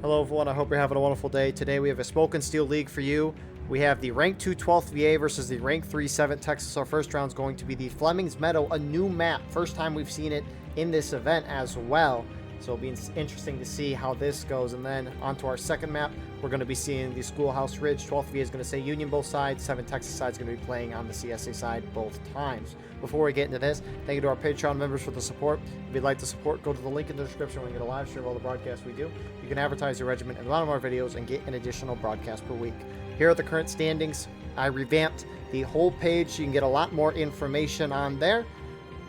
Hello everyone, I hope you're having a wonderful day. Today we have a Smoke and Steel League for you. We have the Rank 2 12th VA versus the Rank 3 7th Texas. Our first round is going to be the Fleming's Meadow, a new map. First time we've seen it in this event as well. So it'll be interesting to see how this goes. And then on to our second map, we're going to be seeing the Schoolhouse Ridge. 12th VA is going to say Union both sides. 7th Texas side is going to be playing on the CSA side both times. Before we get into this, thank you to our Patreon members for the support. If you'd like to support, go to the link in the description where you get a live stream of all the broadcasts we do. You can advertise your regiment in the bottom of our videos and get an additional broadcast per week. Here are the current standings. I revamped the whole page. You can get a lot more information on there.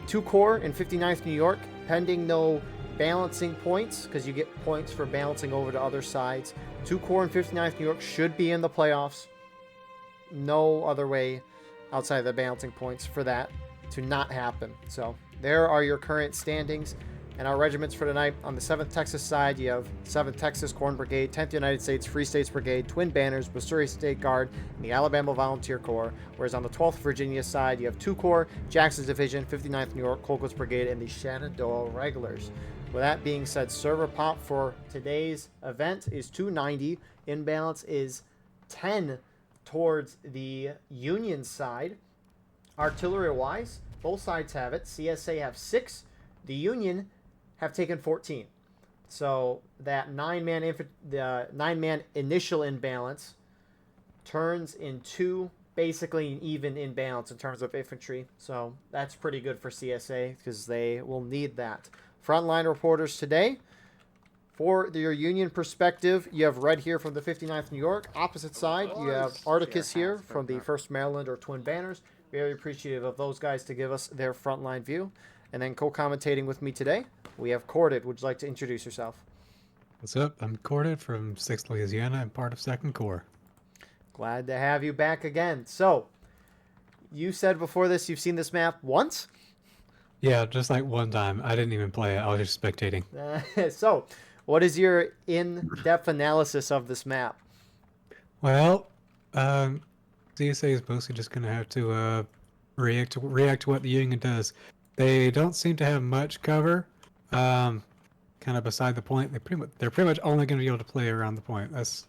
2 Corps in 59th New York, pending no balancing points, because you get points for balancing over to other sides. 2 Corps in 59th New York should be in the playoffs. No other way outside of the balancing points for that to not happen. So there are your current standings and our regiments for tonight. On the 7th Texas side, you have 7th Texas Corn Brigade, 10th United States Free States Brigade, Twin Banners, Missouri State Guard, and the Alabama Volunteer Corps. Whereas on the 12th Virginia side, you have 2 Corps, Jackson's Division, 59th New York, Colquitt's Brigade, and the Shenandoah Regulars. With that being said, server pop for today's event is 290. Imbalance is 10 towards the Union side. Artillery-wise, both sides have it. CSA have 6. The Union have taken 14. So that 9-man initial imbalance turns into basically an even imbalance in terms of infantry. So that's pretty good for CSA because they will need that. Frontline reporters today. For your Union perspective, you have Red here from the 59th New York. Opposite side, you have Articus here from the 1st Maryland or Twin Banners. Very appreciative of those guys to give us their frontline view. And then co-commentating with me today, we have Corded. Would you like to introduce yourself? What's up? I'm Corded from 6th Louisiana and part of 2nd Corps. Glad to have you back again. So, you said before this you've seen this map once? Yeah, just like one time. I didn't even play it. I was just spectating. So, what is your in-depth analysis of this map? Well, CSA is mostly just going to have to react to what the Union does. They don't seem to have much cover. Kind of beside the point. They're pretty much only going to be able to play around the point. That's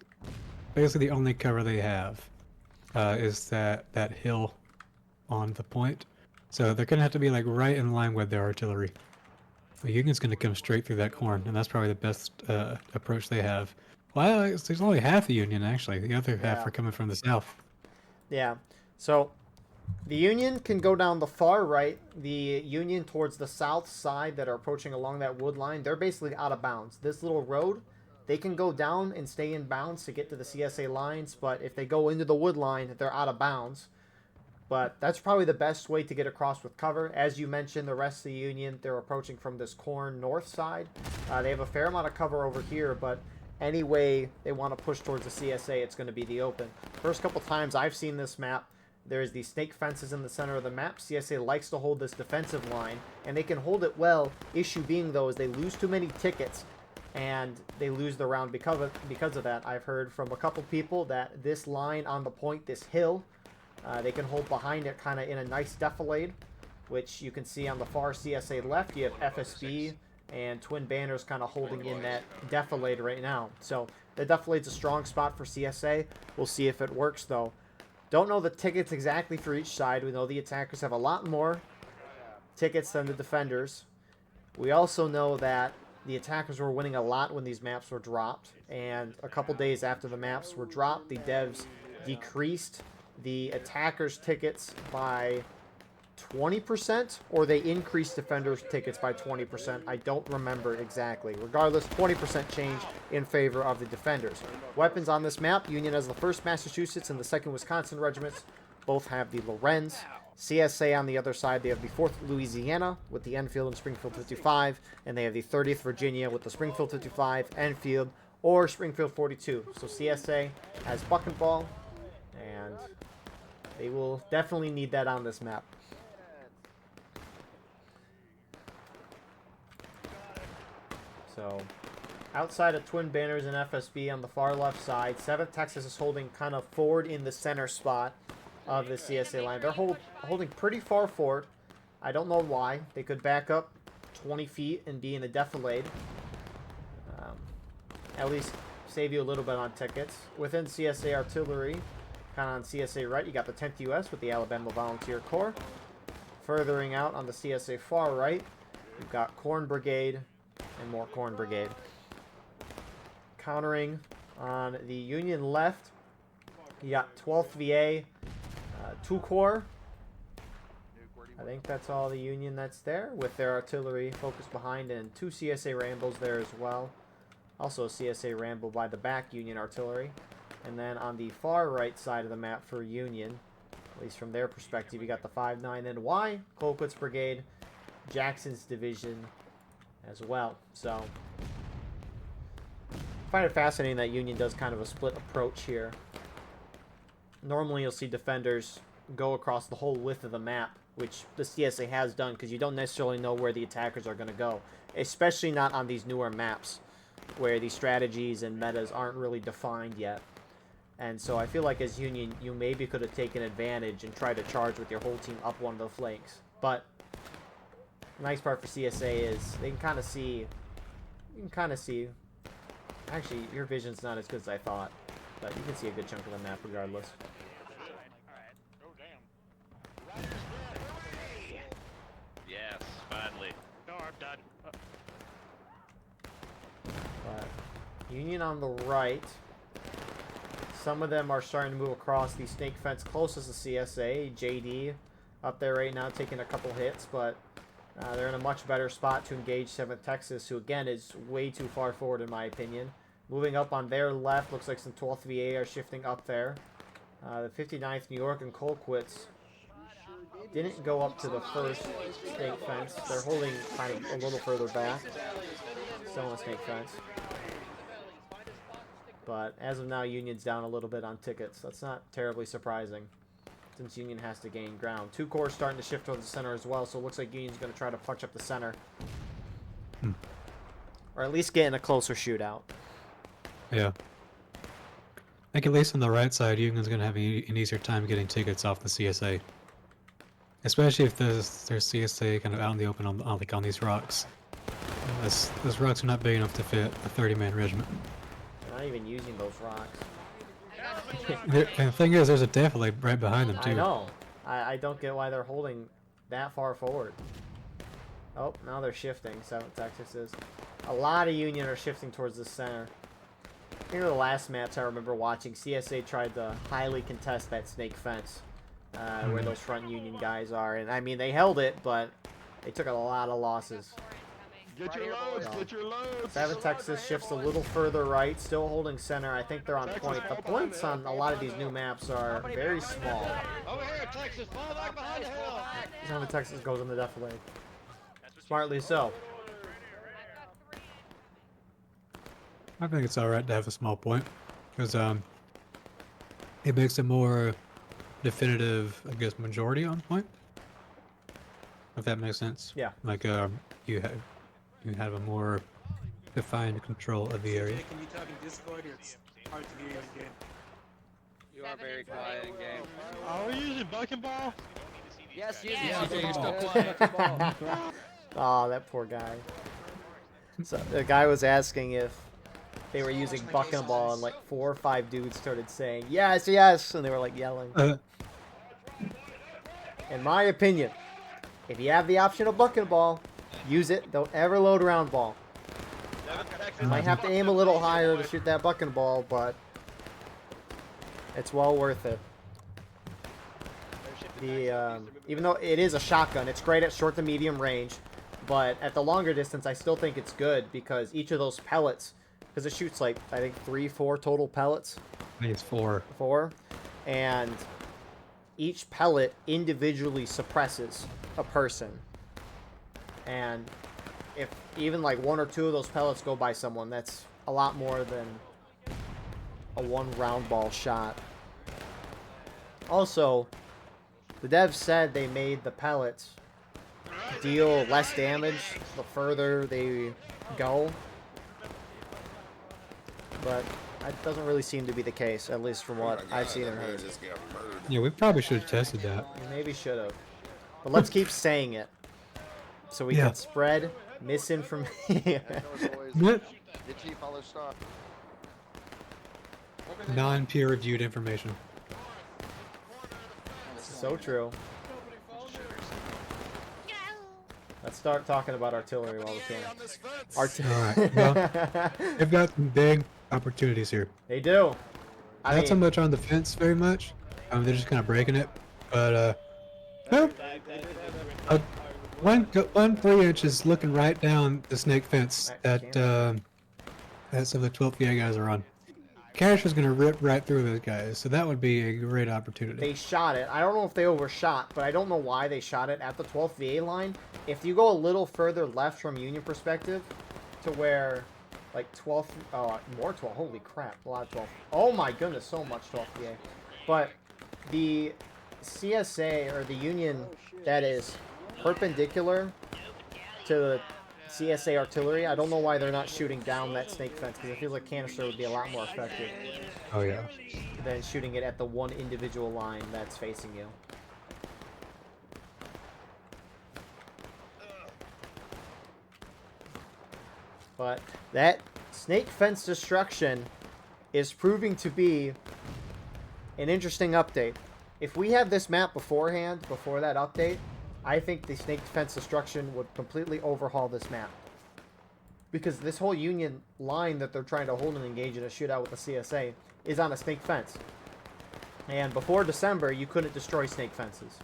basically the only cover they have. Is that hill on the point. So they're going to have to be like right in line with their artillery. The Union's going to come straight through that corn, and that's probably the best approach they have. Well, there's only half the Union, actually. The other half are coming from the south. Yeah. So, the Union can go down the far right. The Union towards the south side that are approaching along that wood line, they're basically out of bounds. This little road, they can go down and stay in bounds to get to the CSA lines, but if they go into the wood line, they're out of bounds. But that's probably the best way to get across with cover. As you mentioned, the rest of the Union, they're approaching from this corn north side. They have a fair amount of cover over here, but any way they want to push towards the CSA, it's going to be the open. First couple times I've seen this map, there's these snake fences in the center of the map. CSA likes to hold this defensive line, and they can hold it well. Issue being, though, is they lose too many tickets, and they lose the round because of that. I've heard from a couple people that this line on the point, this hill, they can hold behind it kind of in a nice defilade, which you can see on the far CSA left. You have FSB and Twin Banners kind of holding in that defilade right now. So the defilade's a strong spot for CSA. We'll see if it works, though. Don't know the tickets exactly for each side. We know the attackers have a lot more tickets than the defenders. We also know that the attackers were winning a lot when these maps were dropped. And a couple days after the maps were dropped, the devs decreased the attackers' tickets by 20%, or they increased defenders' tickets by 20%. I don't remember exactly. Regardless, 20% change in favor of the defenders. Weapons on this map, Union has the 1st Massachusetts and the 2nd Wisconsin regiments. Both have the Lorenz. CSA on the other side, they have the 4th Louisiana with the Enfield and Springfield 55, and they have the 30th Virginia with the Springfield 55, Enfield, or Springfield 42. So CSA has buck and ball, and they will definitely need that on this map. So, outside of Twin Banners and FSB on the far left side, 7th Texas is holding kind of forward in the center spot of the CSA line. They're holding pretty far forward. I don't know why. They could back up 20 feet and be in a defilade. At least save you a little bit on tickets. Within CSA Artillery, kind of on CSA right, you got the 10th U.S. with the Alabama Volunteer Corps. Furthering out on the CSA far right, you've got Corn Brigade and more Corn Brigade. Countering on the Union left, you got 12th VA, 2 Corps. I think that's all the Union that's there, with their artillery focused behind, and 2 CSA Rambos there as well. Also a CSA Rambo by the back, Union artillery. And then on the far right side of the map for Union, at least from their perspective, you got the 5-9-NY, Colquitt's Brigade, Jackson's Division as well. So, I find it fascinating that Union does kind of a split approach here. Normally you'll see defenders go across the whole width of the map, which the CSA has done, because you don't necessarily know where the attackers are going to go. Especially not on these newer maps, where these strategies and metas aren't really defined yet. And so I feel like as Union, you maybe could have taken advantage and tried to charge with your whole team up one of the flanks. But the nice part for CSA is they can kind of see... You can kind of see... Actually, your vision's not as good as I thought. But you can see a good chunk of the map regardless. Yes, finally. No, I'm done. But Union on the right. Some of them are starting to move across the snake fence closest to CSA. JD up there right now taking a couple hits, but they're in a much better spot to engage 7th Texas, who again is way too far forward in my opinion. Moving up on their left, looks like some 12th VA are shifting up there. The 59th New York and Colquitt's didn't go up to the first snake fence. They're holding kind of a little further back. Still on the snake fence. But as of now, Union's down a little bit on tickets. That's not terribly surprising, since Union has to gain ground. 2 corps starting to shift towards the center as well, so it looks like Union's going to try to punch up the center. Or at least get in a closer shootout. Yeah. I think at least on the right side, Union's going to have an easier time getting tickets off the CSA. Especially if there's CSA kind of out in the open on these rocks. Those rocks are not big enough to fit a 30-man regiment. They're not even using those rocks. And the thing is, there's a defile right behind them, too. I know. I don't get why they're holding that far forward. Oh, now they're shifting. 7th Texas is. A lot of Union are shifting towards the center. I think the last match I remember watching, CSA tried to highly contest that snake fence where those front Union guys are. And I mean, they held it, but they took a lot of losses. Get your loads, get your loads. 7th Texas shifts a little further right, still holding center. I think they're on point. The points on a lot of these new maps are very small. Over here, Texas, fall back behind the hill. 7th Texas goes in the defile. Smartly so. I think it's alright to have a small point, because it makes a more definitive, I guess, majority on point. If that makes sense. Yeah. Like you have a more defined control of the area. Can you talk in Discord? It's hard to hear you in game. You are very quiet in game. Are we using bucking ball? Yes, Oh, that poor guy. So the guy was asking if they were using bucking ball, and like 4 or 5 dudes started saying yes, yes, and they were like yelling. In my opinion, if you have the option of bucking ball, use it. Don't ever load round ball. You might have to aim a little higher to shoot that bucking ball, but it's well worth it. Even though it is a shotgun, it's great at short to medium range, but at the longer distance, I still think it's good because each of those pellets, because it shoots like, I think 3-4 total pellets. I think it's 4. 4. And each pellet individually suppresses a person. And if even like 1 or 2 of those pellets go by someone, that's a lot more than a 1 round ball shot. Also, the devs said they made the pellets deal less damage the further they go. But that doesn't really seem to be the case, at least from what I've seen and heard. Yeah, we probably should have tested that. We maybe should have. But let's keep saying it, so we can spread misinformation. non-peer-reviewed information. So true. Let's start talking about artillery while we can. Alright, well, they've got some big opportunities here. They do. Not so much on the fence very much. They're just kind of breaking it. But, well, one 3-inch is looking right down the snake fence that some of the 12th VA guys are on. Cash is going to rip right through those guys, so that would be a great opportunity. They shot it. I don't know if they overshot, but I don't know why they shot it at the 12th VA line. If you go a little further left from Union perspective to where, like, 12th, more 12, holy crap, a lot of 12. Oh my goodness, so much 12th VA. But the CSA, or the Union that is perpendicular to the CSA artillery, I don't know why they're not shooting down that snake fence, because it feels like canister would be a lot more effective. Oh, yeah. Than shooting it at the one individual line that's facing you. But that snake fence destruction is proving to be an interesting update. If we had this map beforehand, before that update, I think the snake fence destruction would completely overhaul this map. Because this whole Union line that they're trying to hold and engage in a shootout with the CSA is on a snake fence. And before December, you couldn't destroy snake fences.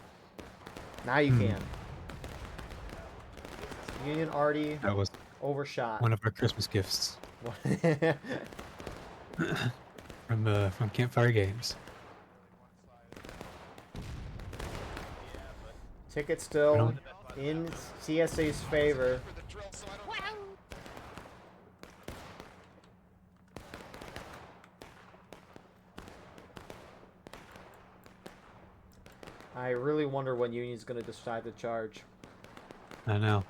Now you can. Union already That was overshot. one of our Christmas gifts from Campfire Games. Ticket still in CSA's favor. I really wonder when Union's going to decide to charge. I know.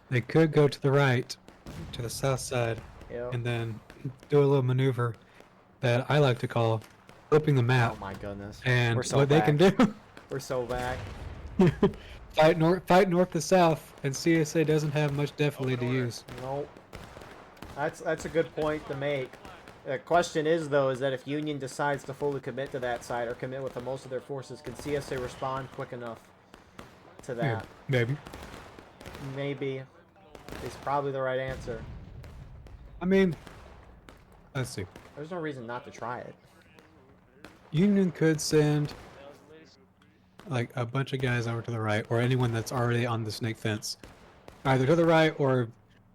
They could go to the right, to the south side, Yep. and then do a little maneuver that I like to call flipping the map. Oh my goodness. And We're so what back. they can do, We're so back. fight north to south, and CSA doesn't have much definitely to use. Nope. That's a good point to make. The question is, though, is that if Union decides to fully commit to that side, or commit with the most of their forces, can CSA respond quick enough to that? Yeah, maybe. Maybe. Is probably the right answer. I mean, let's see. There's no reason not to try it. Union could send like a bunch of guys over to the right, or anyone that's already on the snake fence, either to the right or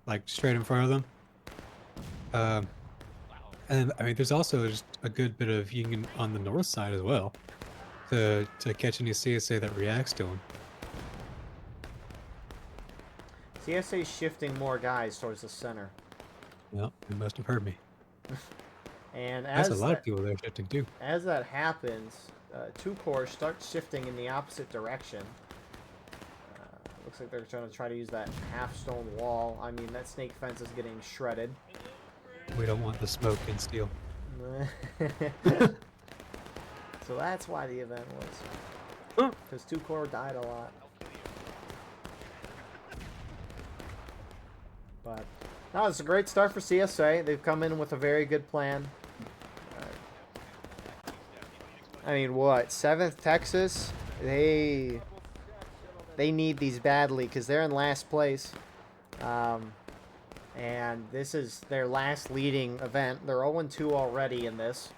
like straight in front of them. And I mean, there's also just a good bit of Union on the north side as well, to catch any CSA that reacts to them. CSA's shifting more guys towards the center. Well, you must have heard me. And That's as a lot of people they're shifting too. as that happens, 2 corps start shifting in the opposite direction. Looks like they're trying to use that half-stone wall. I mean, that snake fence is getting shredded. We don't want the smoke and steel. So that's why the event was. Because 2 corps died a lot. But no, it's a great start for CSA. They've come in with a very good plan. I mean, what? 7th Texas? They need these badly because they're in last place. And this is their last leading event. They're 0-2 already in this.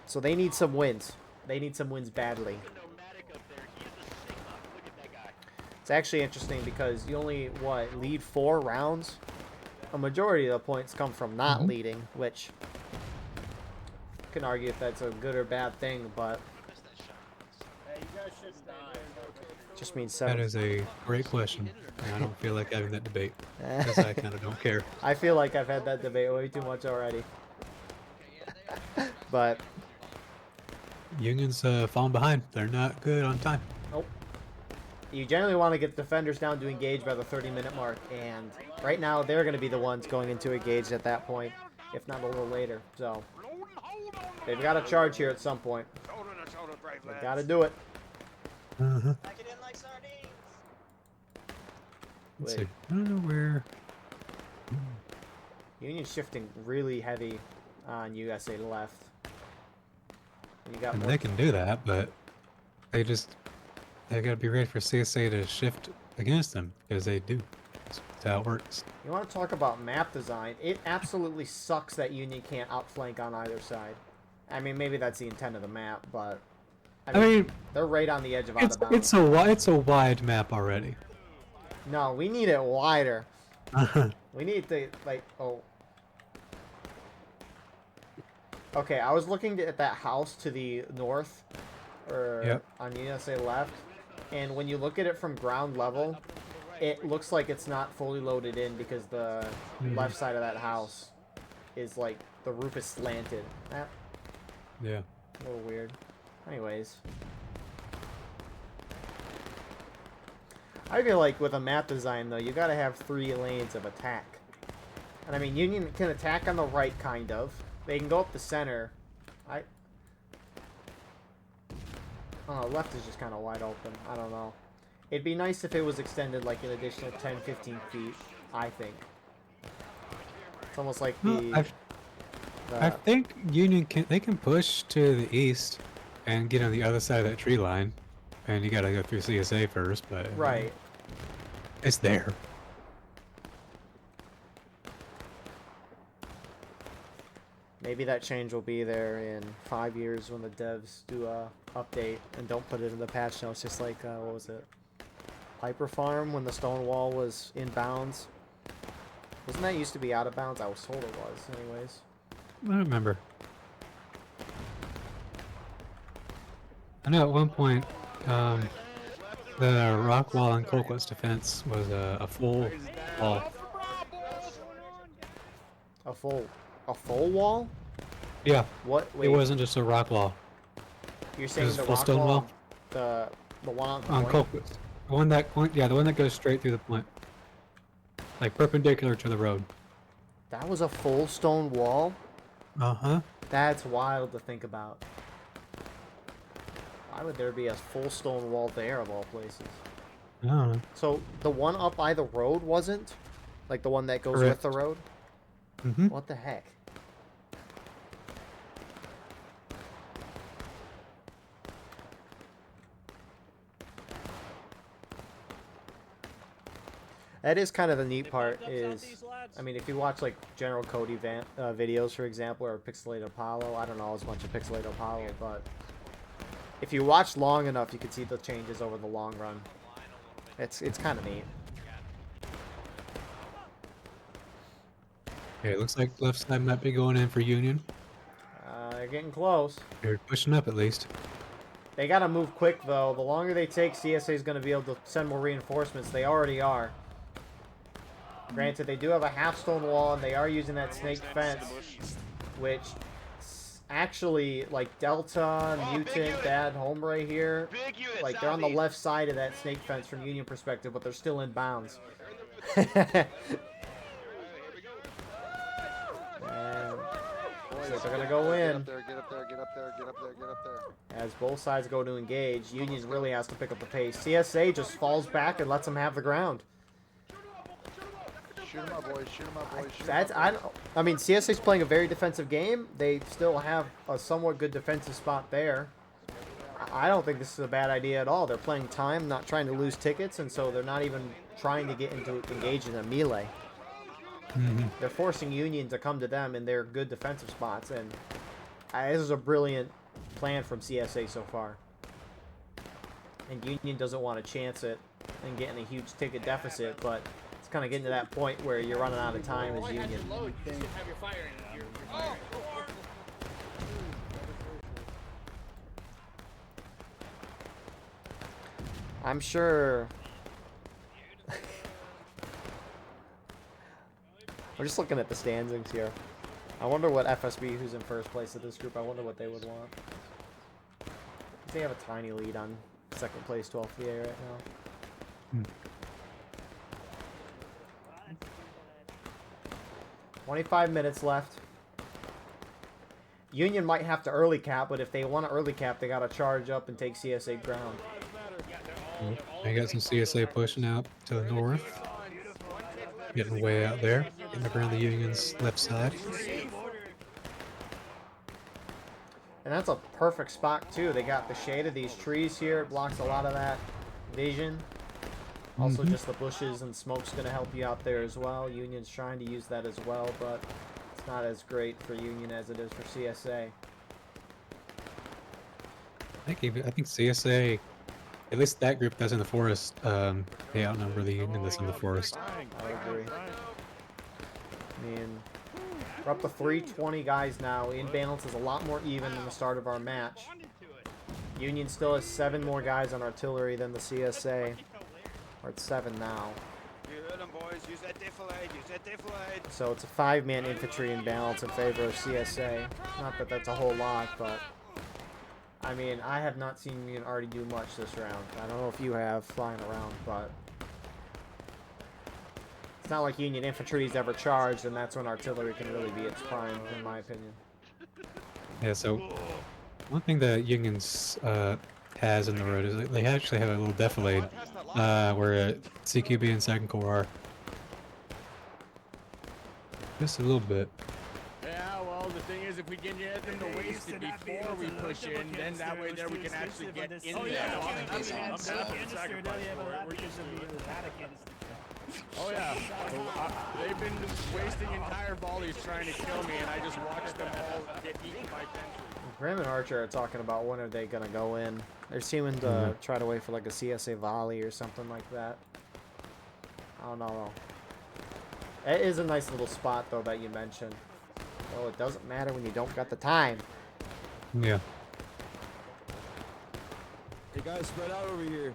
So they need some wins. They need some wins badly. It's actually interesting because you only, lead 4 rounds? A majority of the points come from not leading, which you can argue if that's a good or bad thing, but just means 7. That is a great question, and I don't feel like having that debate, because I kind of don't care. I feel like I've had that debate way too much already. But Union's falling behind. They're not good on time. nope. You generally want to get defenders down to engage by the 30-minute mark, and right now they're going to be the ones going into engage at that point, if not a little later. So they've got to charge here at some point. They've got to do it. Uh-huh. Pack it in like sardines. Let's Wait. see. I don't know where. Union shifting really heavy on USA left. You got And more. they can do that, but they gotta be ready for CSA to shift against them, because they do. That's how it works. You want to talk about map design? It absolutely sucks that Union can't outflank on either side. I mean, maybe that's the intent of the map, but I mean, they're right on the edge of out it's of bounds. it's a wide map already. No, we need it wider. We need to Okay, I was looking at that house to the north, or Yep. on USA left, and when you look at it from ground level, it looks like it's not fully loaded in because the left side of that house is like the roof is slanted. Yeah. A little weird. Anyways. I feel like with a map design, though, you gotta have 3 lanes of attack. And I mean, Union can attack on the right, kind of. They can go up the center. Left is just kind of wide open. I don't know. It'd be nice if it was extended like an additional 10, 15 feet, I think. It's almost like I think Union they can push to the east and get on the other side of that tree line, and you gotta go through CSA first, but right. It's there. Maybe that change will be there in 5 years when the devs do a update and don't put it in the patch notes, just like what was it? Piper Farm when the stone wall was in bounds. Wasn't that used to be out of bounds? I was told it was, anyways. I don't remember. I know at one point, the rock wall in Colquitt's defense was a full wall. A full wall? Yeah. What? Wait. It wasn't just a rock wall. You're saying was the full rock stone wall? wall? The one on On point? Colquitt's. The one that goes straight through the point. Like perpendicular to the road. That was a full stone wall? Uh-huh. That's wild to think about. Why would there be a full stone wall there of all places? I don't know. So the one up by the road wasn't? Like the one that goes Correct. with the road? Mm-hmm. What the heck? That is kind of the neat part is, I mean, if you watch like General Cody videos, for example, or Pixelated Apollo, I don't know as much of Pixelated Apollo, but if you watch long enough, you can see the changes over the long run. It's kind of neat. Okay, it looks like left side might be going in for Union. They're getting close. They're pushing up at least. They gotta move quick though. The longer they take, CSA is gonna be able to send more reinforcements. They already are. Granted, they do have a half stone wall, and they are using that snake fence, which actually, like Delta, Mutant, Bad Hombre here, like they're on the left side of that snake fence from Union perspective, but they're still in bounds. They're gonna go in. Get up there, get up there, get up there, get up there. As both sides go to engage, Union really has to pick up the pace. CSA just falls back and lets them have the ground. Shoot him up, boys, shoot him up, boys. I mean, CSA's playing a very defensive game. They still have a somewhat good defensive spot there. I don't think this is a bad idea at all. They're playing time, not trying to lose tickets, and so they're not even trying to get into engage in a melee. Mm-hmm. They're forcing Union to come to them in their good defensive spots, and this is a brilliant plan from CSA so far. And Union doesn't want to chance it and get in a huge ticket deficit, but it's kind of getting to that point where you're running out of time as Union. I'm sure. We're just looking at the standings here. I wonder what FSB, who's in first place of this group, I wonder what they would want. They have a tiny lead on second place 12th VA right now. 25 minutes left. Union might have to early cap, but if they want to early cap, they got to charge up and take CSA ground. They got some CSA pushing out to the north. Getting way out there. Getting around the Union's left side. And that's a perfect spot too. They got the shade of these trees here. It blocks a lot of that vision. Also, just the bushes and smoke's going to help you out there as well. Union's trying to use that as well, but it's not as great for Union as it is for CSA. I think CSA, at least that group that's in the forest, they outnumber the Union that's in the forest. I agree. I mean, we're up to 320 guys now. In balance is a lot more even than the start of our match. Union still has 7 more guys on artillery than the CSA. We're at 7 now. You heard them, boys. Use that defilade. Use that defilade. So it's a 5-man infantry imbalance in favor of CSA. Not that that's a whole lot, but I mean, I have not seen Union already do much this round. I don't know if you have flying around, but it's not like Union infantry is ever charged, and that's when artillery can really be its prime, in my opinion. Yeah, so one thing that Union's has in the road is that they actually have a little defilade where CQB and Second Corps are. Just a little bit. Yeah, well, the thing is, if we can get them to waste it before we push in, then that way there we can actually get in there. Oh yeah, they've been wasting entire volleys trying to kill me, and I just watched them all get eaten by Gentry. Grim and Archer are talking about when are they going to go in. They're seeming to try to wait for like a CSA volley or something like that. I don't know. It is a nice little spot, though, that you mentioned. Well, it doesn't matter when you don't got the time. Yeah. Hey guys, spread out over here.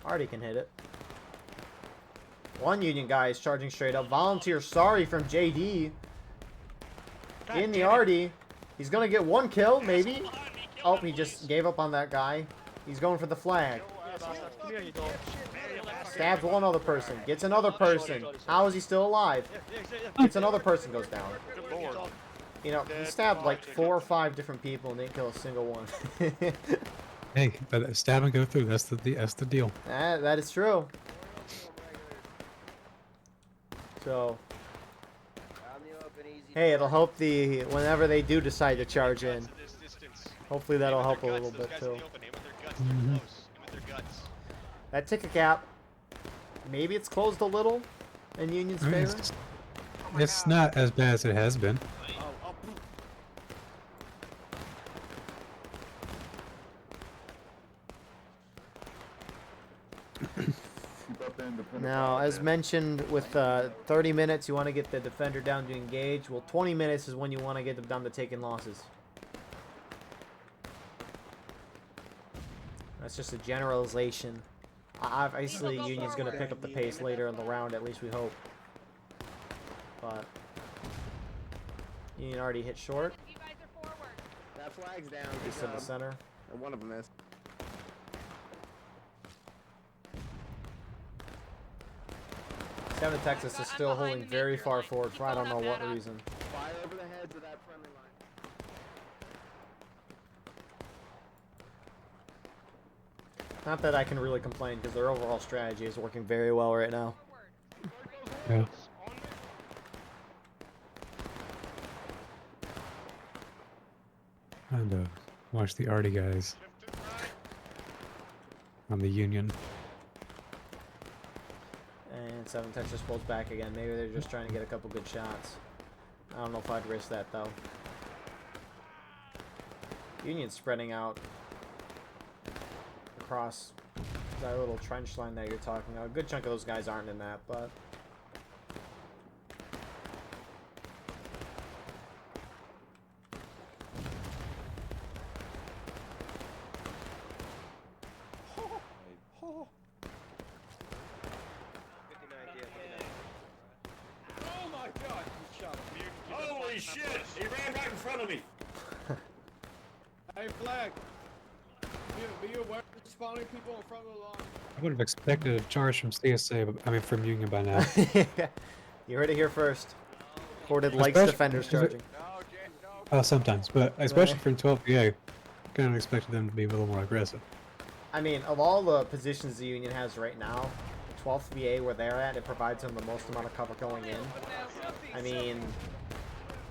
Artie can hit it. One Union guy is charging straight up. Volunteer sorry from JD. In the Artie. He's going to get 1 kill, maybe. Oh, he just gave up on that guy. He's going for the flag. Stabs one other person. Gets another person. How is he still alive? Gets another person, goes down. You know, he stabbed like 4 or 5 different people and didn't kill a single one. Hey, but stab and go through. That's the deal. That is true. So, hey, it'll help whenever they do decide to charge in. Hopefully that'll help a little bit too. That ticket gap, maybe it's closed a little in Union's favor. It's not as bad as it has been. Now, as mentioned, with 30 minutes, you want to get the defender down to engage. Well, 20 minutes is when you want to get them down to taking losses. That's just a generalization. Obviously, Union's going to pick up the pace later in the round, at least we hope. But Union already hit short. That flag's down. Just in the center. And one of them is. Seven Texas is still holding very far forward for I don't know what reason. Fire over the heads of that friendly line. Not that I can really complain because their overall strategy is working very well right now. Yeah. And watch the Artie guys on the Union. And 7 Texas pulls back again. Maybe they're just trying to get a couple good shots. I don't know if I'd risk that though. Union's spreading out across that little trench line that you're talking about. A good chunk of those guys aren't in that, but Holy shit! He ran right in front of me! Hey, Flag! Be aware of spawning people in front of the line. I would have expected a charge from CSA, but, I mean from Union by now. you heard it here first. Corded likes defenders charging. Sometimes, but especially from 12PA, kind of expected them to be a little more aggressive. I mean, of all the positions the Union has right now, 12th VA where they're at, it provides them the most amount of cover going in. I mean,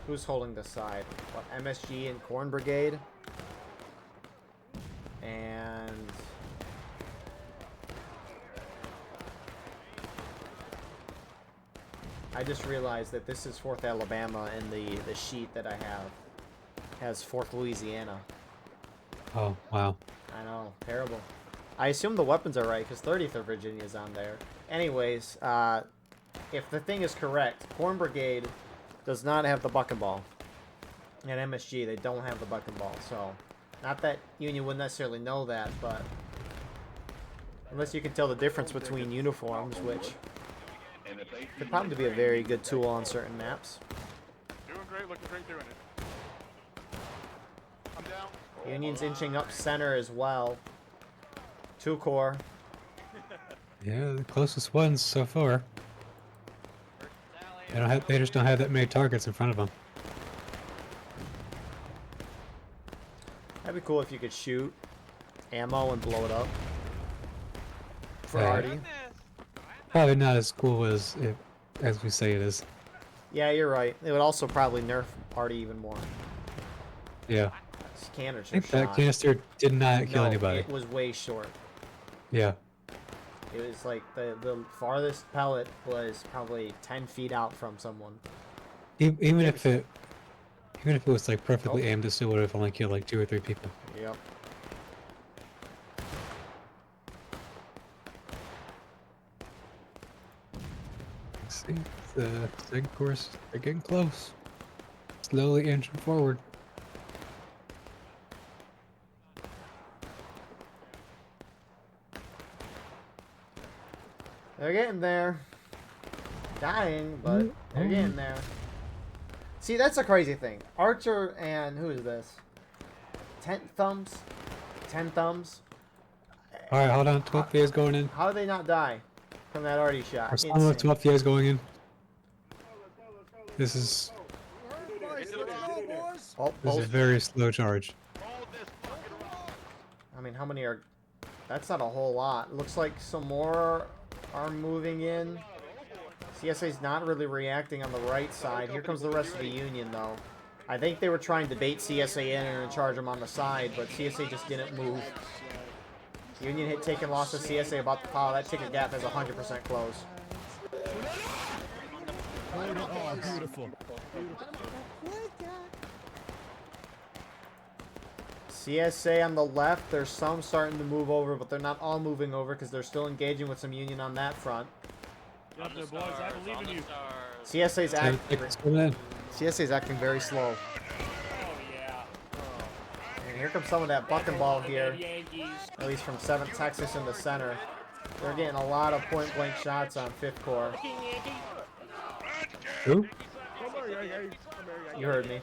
who's holding this side? What, MSG and Corn Brigade? And I just realized that this is 4th Alabama, and the sheet that I have has 4th Louisiana. Oh, wow. I know, terrible. I assume the weapons are right because 30th of Virginia is on there. Anyways, if the thing is correct, Corn Brigade does not have the buck and ball. And MSG, they don't have the buck and ball. So, not that Union would necessarily know that, but unless you can tell the difference between uniforms, which could probably be a very good tool on certain maps. Doing great, looking great doing it. I'm down. Union's inching up center as well. 2 core. Yeah, the closest ones so far. They just don't have that many targets in front of them. That'd be cool if you could shoot ammo and blow it up. For Yeah. Artie. Probably not as cool as we say it is. Yeah, you're right. It would also probably nerf Artie even more. Yeah. His cannons I are think that shot. canister did not kill No, anybody. it was way short. Yeah. It was like the farthest pellet was probably 10 feet out from someone. Even if it was like perfectly aimed, it still would have only killed like 2 or 3 people. Yep. Let's see. The second course, they're getting close. Slowly inching forward. They're getting there. Dying, but they're getting there. See, that's a crazy thing. Archer and who is this? 10 thumbs? 10 thumbs? Alright, hold on. 12 VAs going in. How do they not die from that Artie shot? Our son of 12 VAs going in. This is Oh, this is a very slow charge. I mean, how many are... That's not a whole lot. Looks like some more are moving in. CSA's not really reacting on the right side. Here comes the rest of the Union, though. I think they were trying to bait CSA in and charge them on the side, but CSA just didn't move. Union hit taken loss to CSA about the power. That ticket gap is 100% closed. Oh, beautiful. CSA on the left, there's some starting to move over, but they're not all moving over because they're still engaging with some Union on that front. Get up there, boys. I believe in you. CSA's CSA's acting very slow. Oh, yeah. And here comes some of that buck and ball here, at least from 7th Texas in the center. They're getting a lot of point-blank shots on 5th Corps. Who? You heard me.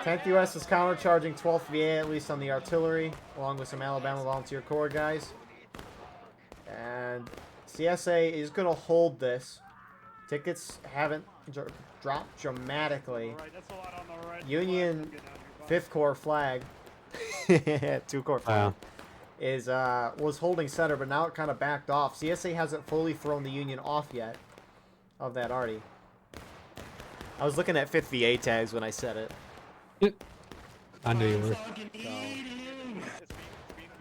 10th US is countercharging 12th VA, at least on the artillery, along with some Alabama Volunteer Corps guys. And CSA is going to hold this. Tickets haven't dropped dramatically. Union 5th Corps flag, 2 Corps flag, is was holding center, but now it kind of backed off. CSA hasn't fully thrown the Union off yet of that Artie. I was looking at 5th VA tags when I said it. I knew you were. So,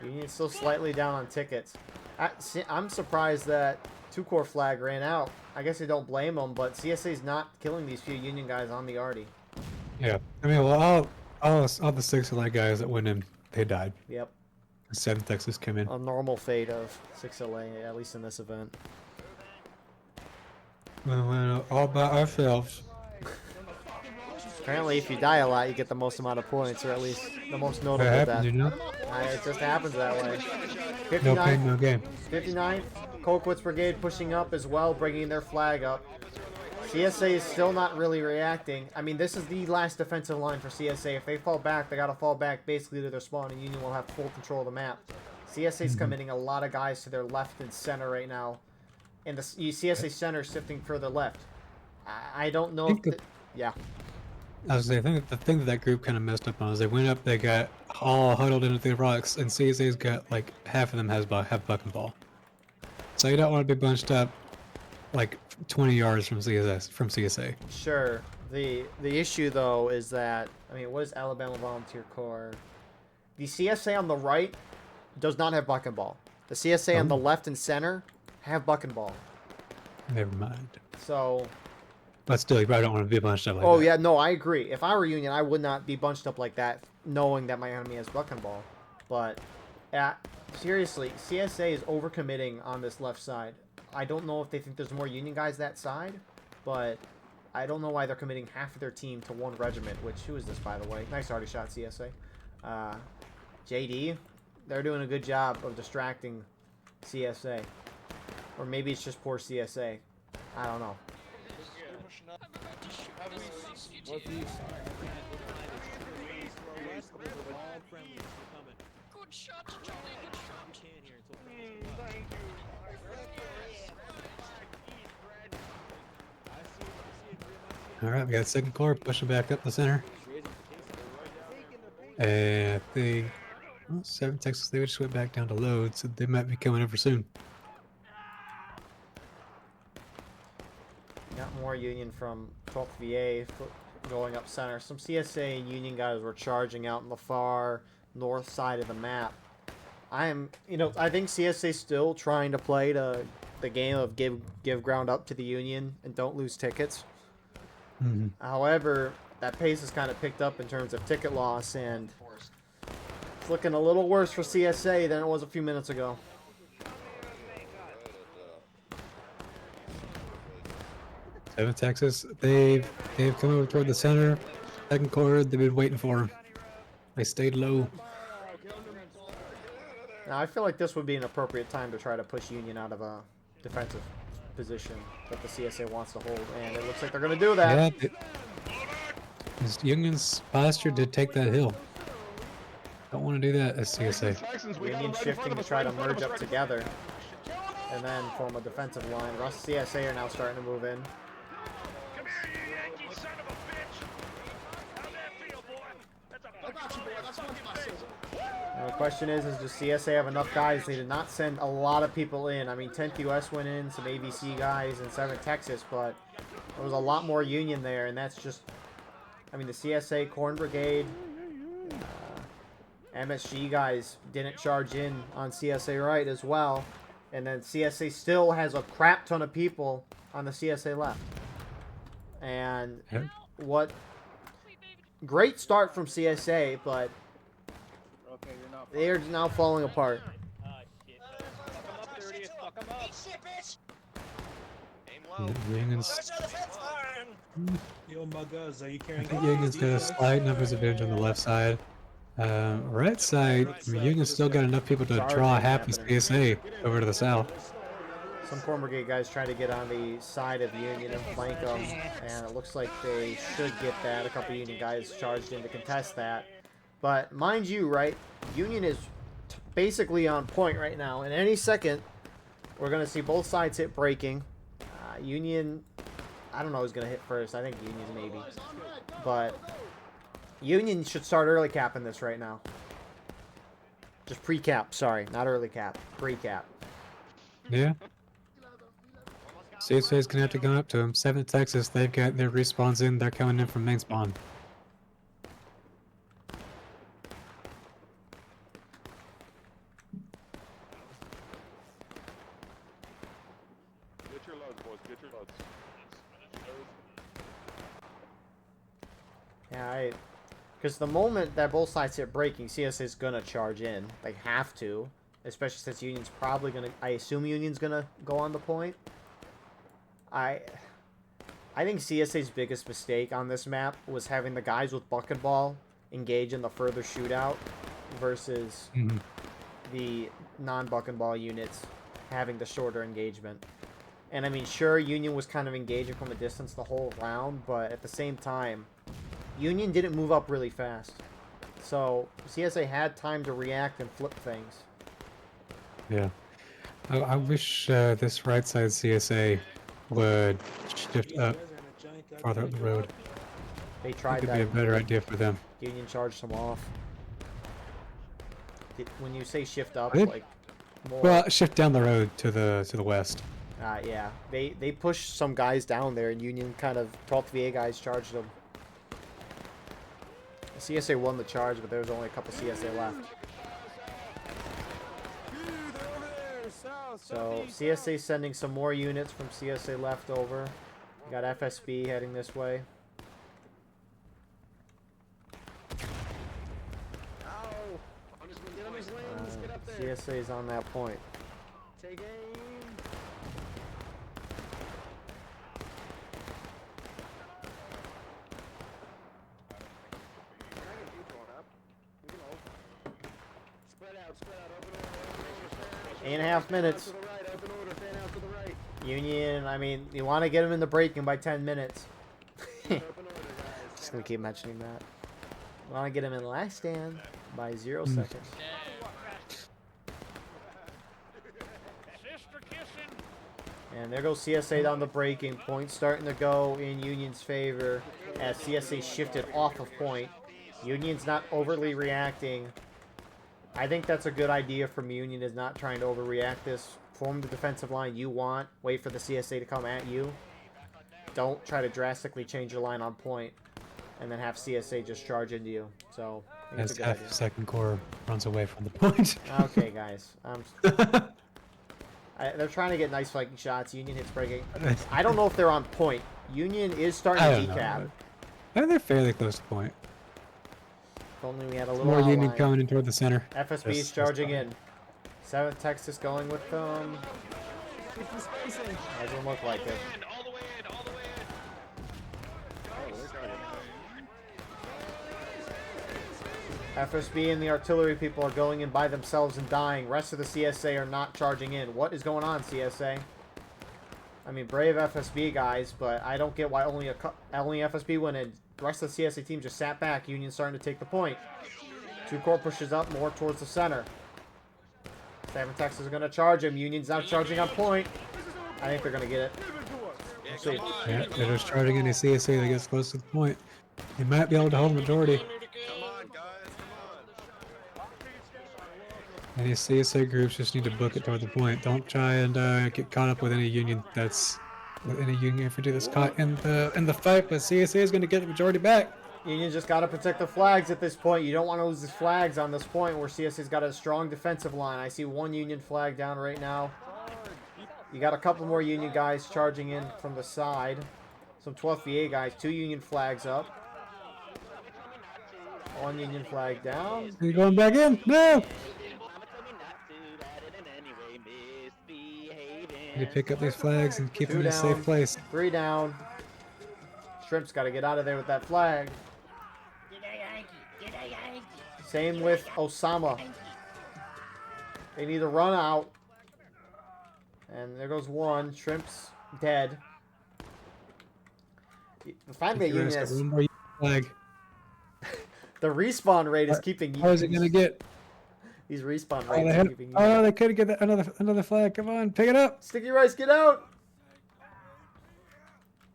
Union's still slightly down on tickets. I'm surprised that 2 Corps flag ran out. I guess I don't blame them, but CSA's not killing these few Union guys on the Artie. Yeah. I mean, well, all the 6 LA guys that went in, they died. Yep. 7th Texas came in. A normal fate of 6LA, at least in this event. We went all by ourselves. Apparently, if you die a lot, you get the most amount of points, or at least the most notable That death. happens, you know? It just happens that way. No pain, no gain. 59th, Colquitt's Brigade pushing up as well, bringing their flag up. CSA is still not really reacting. I mean, this is the last defensive line for CSA. If they fall back, they got to fall back basically to their spawn, and Union will have full control of the map. CSA is committing a lot of guys to their left and center right now. And the CSA center shifting further left. I don't know if... Yeah. I was saying, I think the thing that group kind of messed up on is they went up, they got all huddled into the rocks, and CSA's got like half of them have buck and ball. So you don't want to be bunched up like 20 yards from CSA. Sure. The issue though is that, I mean, what is Alabama Volunteer Corps? The CSA on the right does not have buck and ball. The CSA on the left and center have buck and ball. Never mind. So. But still, you probably don't want to be bunched up like that. Oh yeah, no, I agree. If I were Union, I would not be bunched up like that, knowing that my enemy has buck and ball. But, seriously, CSA is overcommitting on this left side. I don't know if they think there's more Union guys that side, but I don't know why they're committing half of their team to one regiment, which, who is this, by the way? Nice already shot, CSA. JD, they're doing a good job of distracting CSA. Or maybe it's just poor CSA. I don't know. Good shot, Johnny, good shot. Alright, we got 2nd Corps pushing back up the center. And I think 7 Texas, they just went back down to load, so they might be coming over soon. Got more Union from 12th VA going up center. Some CSA and Union guys were charging out in the far north side of the map. I think CSA still trying to play the game of give ground up to the Union and don't lose tickets. Mm-hmm. However, that pace has kind of picked up in terms of ticket loss, and it's looking a little worse for CSA than it was a few minutes ago. Texas, they've come over toward the center. 2nd Corps, they've been waiting for them. They stayed low. Now, I feel like this would be an appropriate time to try to push Union out of a defensive position that the CSA wants to hold, and it looks like they're going to do that. Yeah, Union's posture did take that hill. Don't want to do that as CSA. Union shifting to try to merge up together and then form a defensive line. Russ CSA are now starting to move in. Come here, you Yankee son of a bitch! How'd that feel, boy? That's a Now, the question is does CSA have enough guys? They did not send a lot of people in. I mean, 10th US went in, some ABC guys, and 7th Texas, but there was a lot more Union there, and that's just, I mean, the CSA Corn Brigade, MSG guys didn't charge in on CSA right as well, and then CSA still has a crap ton of people on the CSA left. And what great start from CSA, but they are now falling apart. Union's, Yo, my guys, are you I carrying? think Union's got a slight numbers advantage on the left side. Right side, Union's still got enough people to draw half the CSA over to the south. Some Corn Brigade guys trying to get on the side of Union and flank them, and it looks like they should get that. A couple Union guys charged in to contest that. But mind you, right, Union is basically on point right now. In any second, we're going to see both sides hit breaking. Union, I don't know who's going to hit first. I think Union maybe. But Union should start early capping this right now. Just pre-cap, sorry. Not early cap. Pre-cap. Yeah. CSA's gonna have to go up to him. 7th Texas, they've got their respawns in. They're coming in from main spawn. Get your loads, boys. Get your loads. Yeah, because the moment that both sides hit breaking, CSA is going to charge in. They have to. Especially since Union's probably going to... I assume Union's going to go on the point. I think CSA's biggest mistake on this map was having the guys with bucket ball engage in the further shootout versus the non-bucket ball units having the shorter engagement. And I mean, sure, Union was kind of engaging from a distance the whole round, but at the same time, Union didn't move up really fast. So CSA had time to react and flip things. Yeah. I wish this right side CSA would shift up farther up the road. They tried That that. could be a better idea for them. Union charged them off. When you say shift up, Good. like more. Well, shift down the road to the west. Yeah, they pushed some guys down there, and Union kind of 12th VA guys charged them. CSA won the charge, but there was only a couple CSA left. So CSA sending some more units from CSA left over. We got FSB heading this way. CSA is on that point. Take aim. Spread out, open order. 8.5 minutes. To the right, open order, fan out to the right. Union, I mean, you want to get them in the break-in by 10 minutes. Open order, guys. Just going to keep mentioning that. Want to get them in last stand by 0 seconds. Sister kissing. And there goes CSA down the breaking. Point starting to go in Union's favor as CSA shifted off of point. Union's not overly reacting. I think that's a good idea from Union, is not trying to overreact this. Form the defensive line you want. Wait for the CSA to come at you. Don't try to drastically change your line on point and then have CSA just charge into you. So, I think it's As a good idea. F Second Corps runs away from the point. Okay, guys. They're trying to get nice flanking shots. Union hits breaking. I don't know if they're on point. Union is starting I to don't know. decap. They're fairly close to point. If only we had a little More Union outline. coming in toward the center. FSB That's- is charging in. 7th Texas going with them. Doesn't look like it. All the way in, all the way in. FSB and the artillery people are going in by themselves and dying. Rest of the CSA are not charging in. What is going on, CSA? I mean, brave FSB guys, but I don't get why only FSB went in. The rest of the CSA team just sat back. Union starting to take the point. 2 Corps pushes up more towards the center. 7th Texas is going to charge him. Union's not charging on point. I think they're going to get it. We'll see. Yeah, they're just charging any CSA that gets close to the point. They might be able to hold majority. Come on, guys, come on. Any CSA groups just need to book it toward the point. Don't try and get caught up with any Union infantry that's caught in the fight. But CSA is going to get the majority back. Union just got to protect the flags at this point. You don't want to lose the flags on this point where CSA's got a strong defensive line. I see 1 Union flag down right now. You got a couple more Union guys charging in from the side. Some 12th VA guys. 2 Union flags up. 1 Union flag down. Are you going back in? No! Need to pick up these flags and keep 2 them in a down. safe place. 3 down. Shrimp's got to get out of there with that flag. Same with Osama. They need to run out. And there goes 1. Shrimp's dead. The fact that Keep your Union ass has, up. One more flag. the respawn rate is keeping How is it gonna get? these respawn Oh, rates they, are had, keeping oh, they could get that, another flag. Come on, pick it up. Sticky Rice, get out!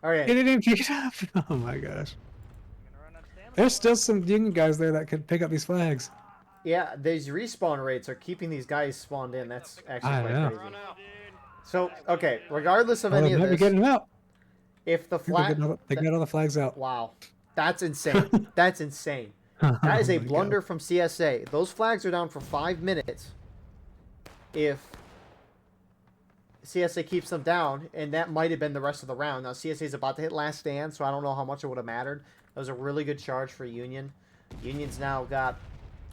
He Okay, didn't even pick it up. Oh my gosh. There's still some Union guys there that could pick up these flags. yeah, these respawn rates are keeping these guys spawned in. That's actually I quite know. crazy. So, okay, regardless of Oh, any they of might be this, getting them out. if the They flag... got all the flags out. Wow. That's insane. That's insane. That is Oh a my blunder from CSA. Those flags are down for 5 minutes. If CSA keeps them down, and that might have been the rest of the round. Now, CSA is about to hit last stand, so I don't know how much it would have mattered. That was a really good charge for Union. Union's now got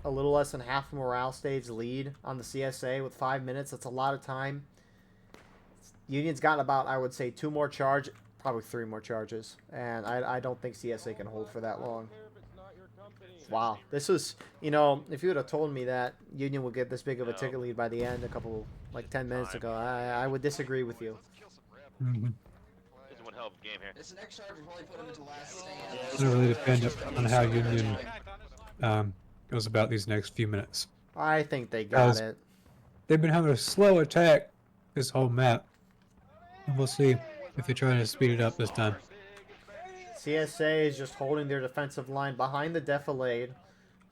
a little less than half a morale stage lead on the CSA with 5 minutes. That's a lot of time. Union's got about, I would say, 2 more charge, probably 3 more charges. And I don't think CSA can hold for that long. Wow. This was, you know, if you would have told me that Union would get this big of a ticket lead by the end a couple, like 10 minutes ago, I would disagree with you. Mhm. This is one hell of a game here. This next charge will probably put him into last stand. It'll really depend on how Union goes about these next few minutes. I think they got Guys. it. They've been having a slow attack this whole map. And we'll see if they try to speed it up this time. CSA is just holding their defensive line behind the defilade,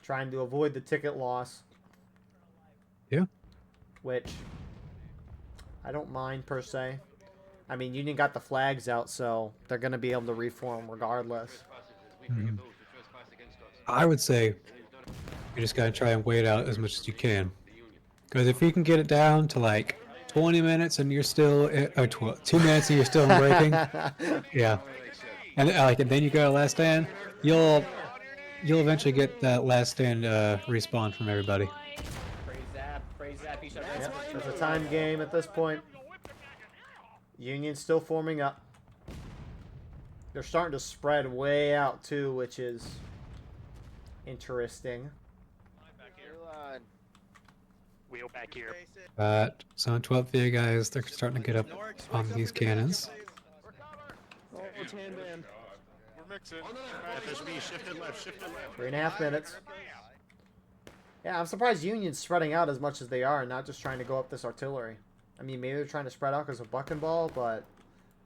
trying to avoid the ticket loss. Yeah. which I don't mind per se. I mean, Union got the flags out, so they're going to be able to reform regardless. Mhm. I would say you just gotta try and wait out as much as you can. Because if you can get it down to like 20 minutes and you're still, 2 minutes and you're still in breaking, yeah. And and then you go to last stand, you'll eventually get that last stand respawn from everybody. Praise that, piece of Yep, it's a time game at this point. Union's still forming up. They're starting to spread way out too, which is interesting. Wheel back here. But some 12th VA guys, they're starting to get up on these cannons. Oh, it's handband. We're mixing. FSB, shifted left, shifted left. 3.5 minutes. Yeah, I'm surprised Union's spreading out as much as they are and not just trying to go up this artillery. I mean, maybe they're trying to spread out because of buck and ball, but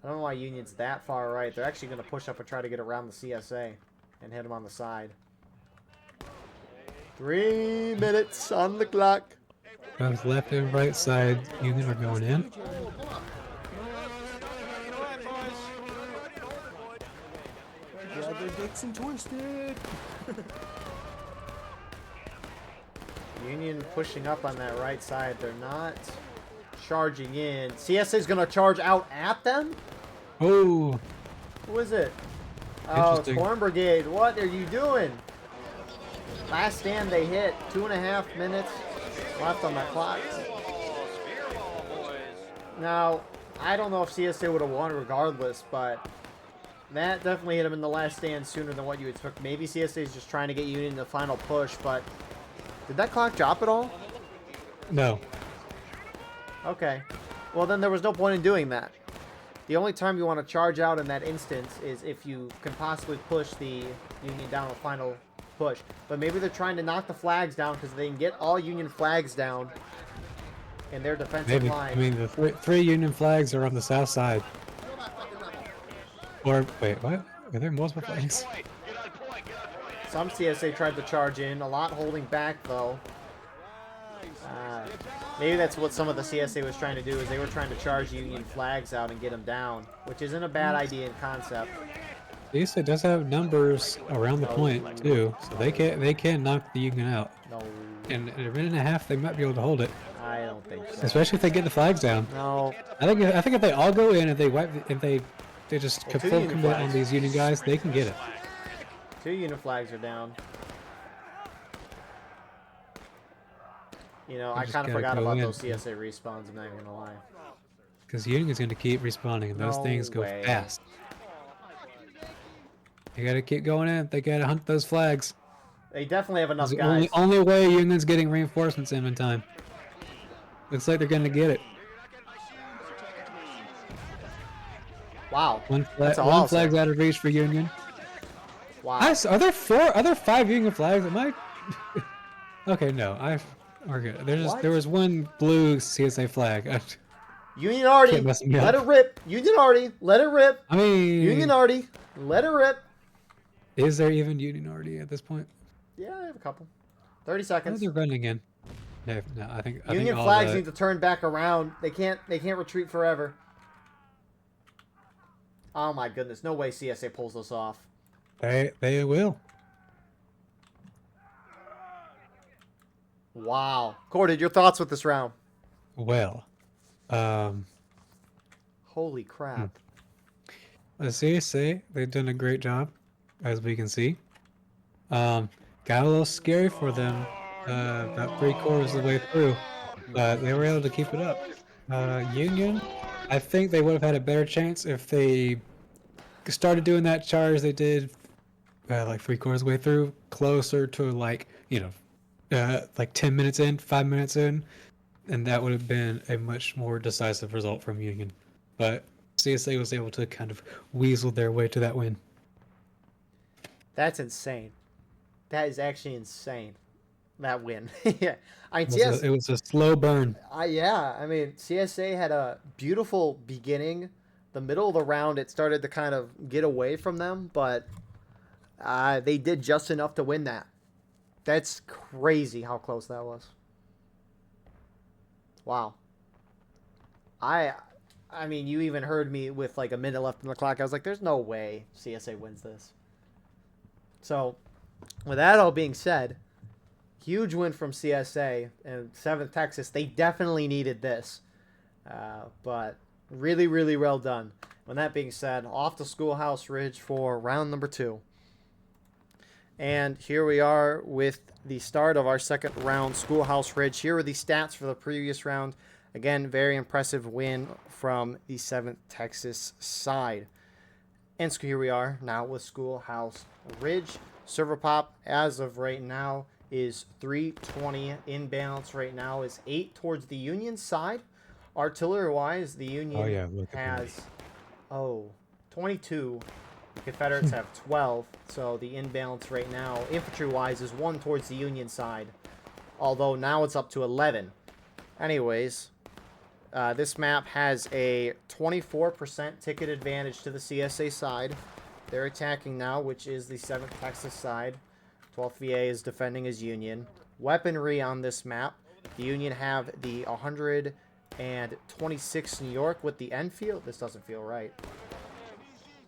I don't know why Union's that far right. They're actually going to push up and try to get around the CSA and hit them on the side. 3 minutes on the clock. Both left and right side Union are going in. Brother Dixon twisted. Union pushing up on that right side. They're not charging in. CSA's going to charge out at them? Oh, Who is it? Oh, it's Interesting. Corn Brigade. What are you doing? Last stand they hit. 2.5 minutes left on that clock. Now, I don't know if CSA would have won regardless, but that definitely hit him in the last stand sooner than what you would expect. Maybe CSA is just trying to get Union in the final push, but did that clock drop at all? no. Okay. Well, then there was no point in doing that. The only time you want to charge out in that instance is if you can possibly push the Union down the final push. But maybe they're trying to knock the flags down because they can get all Union flags down in their defensive Maybe. line. I mean, the three Union flags are on the south side. Or, wait, what? Are there multiple flags? Some CSA tried to charge in, a lot holding back though. Maybe that's what some of the CSA was trying to do, is they were trying to charge Union flags out and get them down, which isn't a bad idea in concept. Lisa does have numbers around the point too, so they can knock the Union out. No, In a minute and a half, they might be able to hold it, I don't think so. especially if they get the flags down. No, I think if they all go in, if they just Well, two full Union commit flags. on these Union guys, they can get it. 2 Union flags are down. You know, You I just kind of gotta forgot go about in. those CSA respawns, I'm not even gonna lie. Because Union is going to keep respawning, and those No things go way. fast. You got to keep going in. They got to hunt those flags. They definitely have enough It's the guys. only way Union's getting reinforcements in time. Looks like they're going to get it. Wow. One That's all I'll say. flag's out of reach for Union. Wow. Are there 5 Union flags? Am I? Okay, no. We're good. What? There was one blue CSA flag. Union Arty, Can't mess me let up. it rip. Union Arty, let it rip. I mean, Union Arty, let it rip. is there even Union already at this point? Yeah, I have a couple. 30 I think seconds. they're running in. No, I think Union all flags the- need to turn back around. They can't retreat forever. Oh my goodness, no way CSA pulls this off. They will. Wow. Corded, your thoughts with this round? Well, Holy crap. the CSA, they've done a great job, as we can see. Got a little scary for them about 3/4 of the way through, but they were able to keep it up. Union, I think they would have had a better chance if they started doing that charge they did like 3/4 of the way through, closer to like 10 minutes in, 5 minutes in, and that would have been a much more decisive result from Union. But CSA was able to kind of weasel their way to that win. That's insane. That is actually insane. That win. Yeah. It was a slow burn. Yeah, I mean, CSA had a beautiful beginning. The middle of the round, it started to kind of get away from them, but they did just enough to win that. That's crazy how close that was. Wow. I mean, you even heard me with like a minute left on the clock. I was like, there's no way CSA wins this. So, with that all being said, huge win from CSA and 7th Texas. They definitely needed this. But really, really well done. With that being said, off to Schoolhouse Ridge for round number 2. And here we are with the start of our second round, Schoolhouse Ridge. Here are the stats for the previous round. Again, very impressive win from the 7th Texas side. And so here we are now with Schoolhouse Ridge. Server pop, as of right now, is 320. In balance right now is 8 towards the Union side. Artillery-wise, the Union has 22. The Confederates have 12. So the imbalance right now, infantry-wise, is 1 towards the Union side. Although now it's up to 11. Anyways, this map has a 24% ticket advantage to the CSA side. They're attacking now, which is the 7th Texas side. 12th VA is defending as Union. Weaponry on this map, the Union have the 126 New York with the Enfield. This doesn't feel right.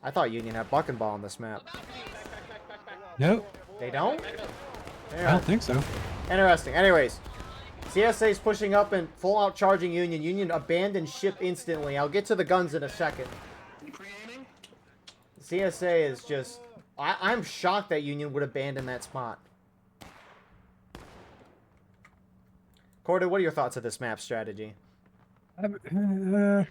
I thought Union had buck and ball on this map. Nope. They don't? I don't think so. Interesting. Anyways, CSA is pushing up and full out charging Union. Union abandoned ship instantly. I'll get to the guns in a second. CSA is just... I'm shocked that Union would abandon that spot. Corda, what are your thoughts of this map strategy? I mean,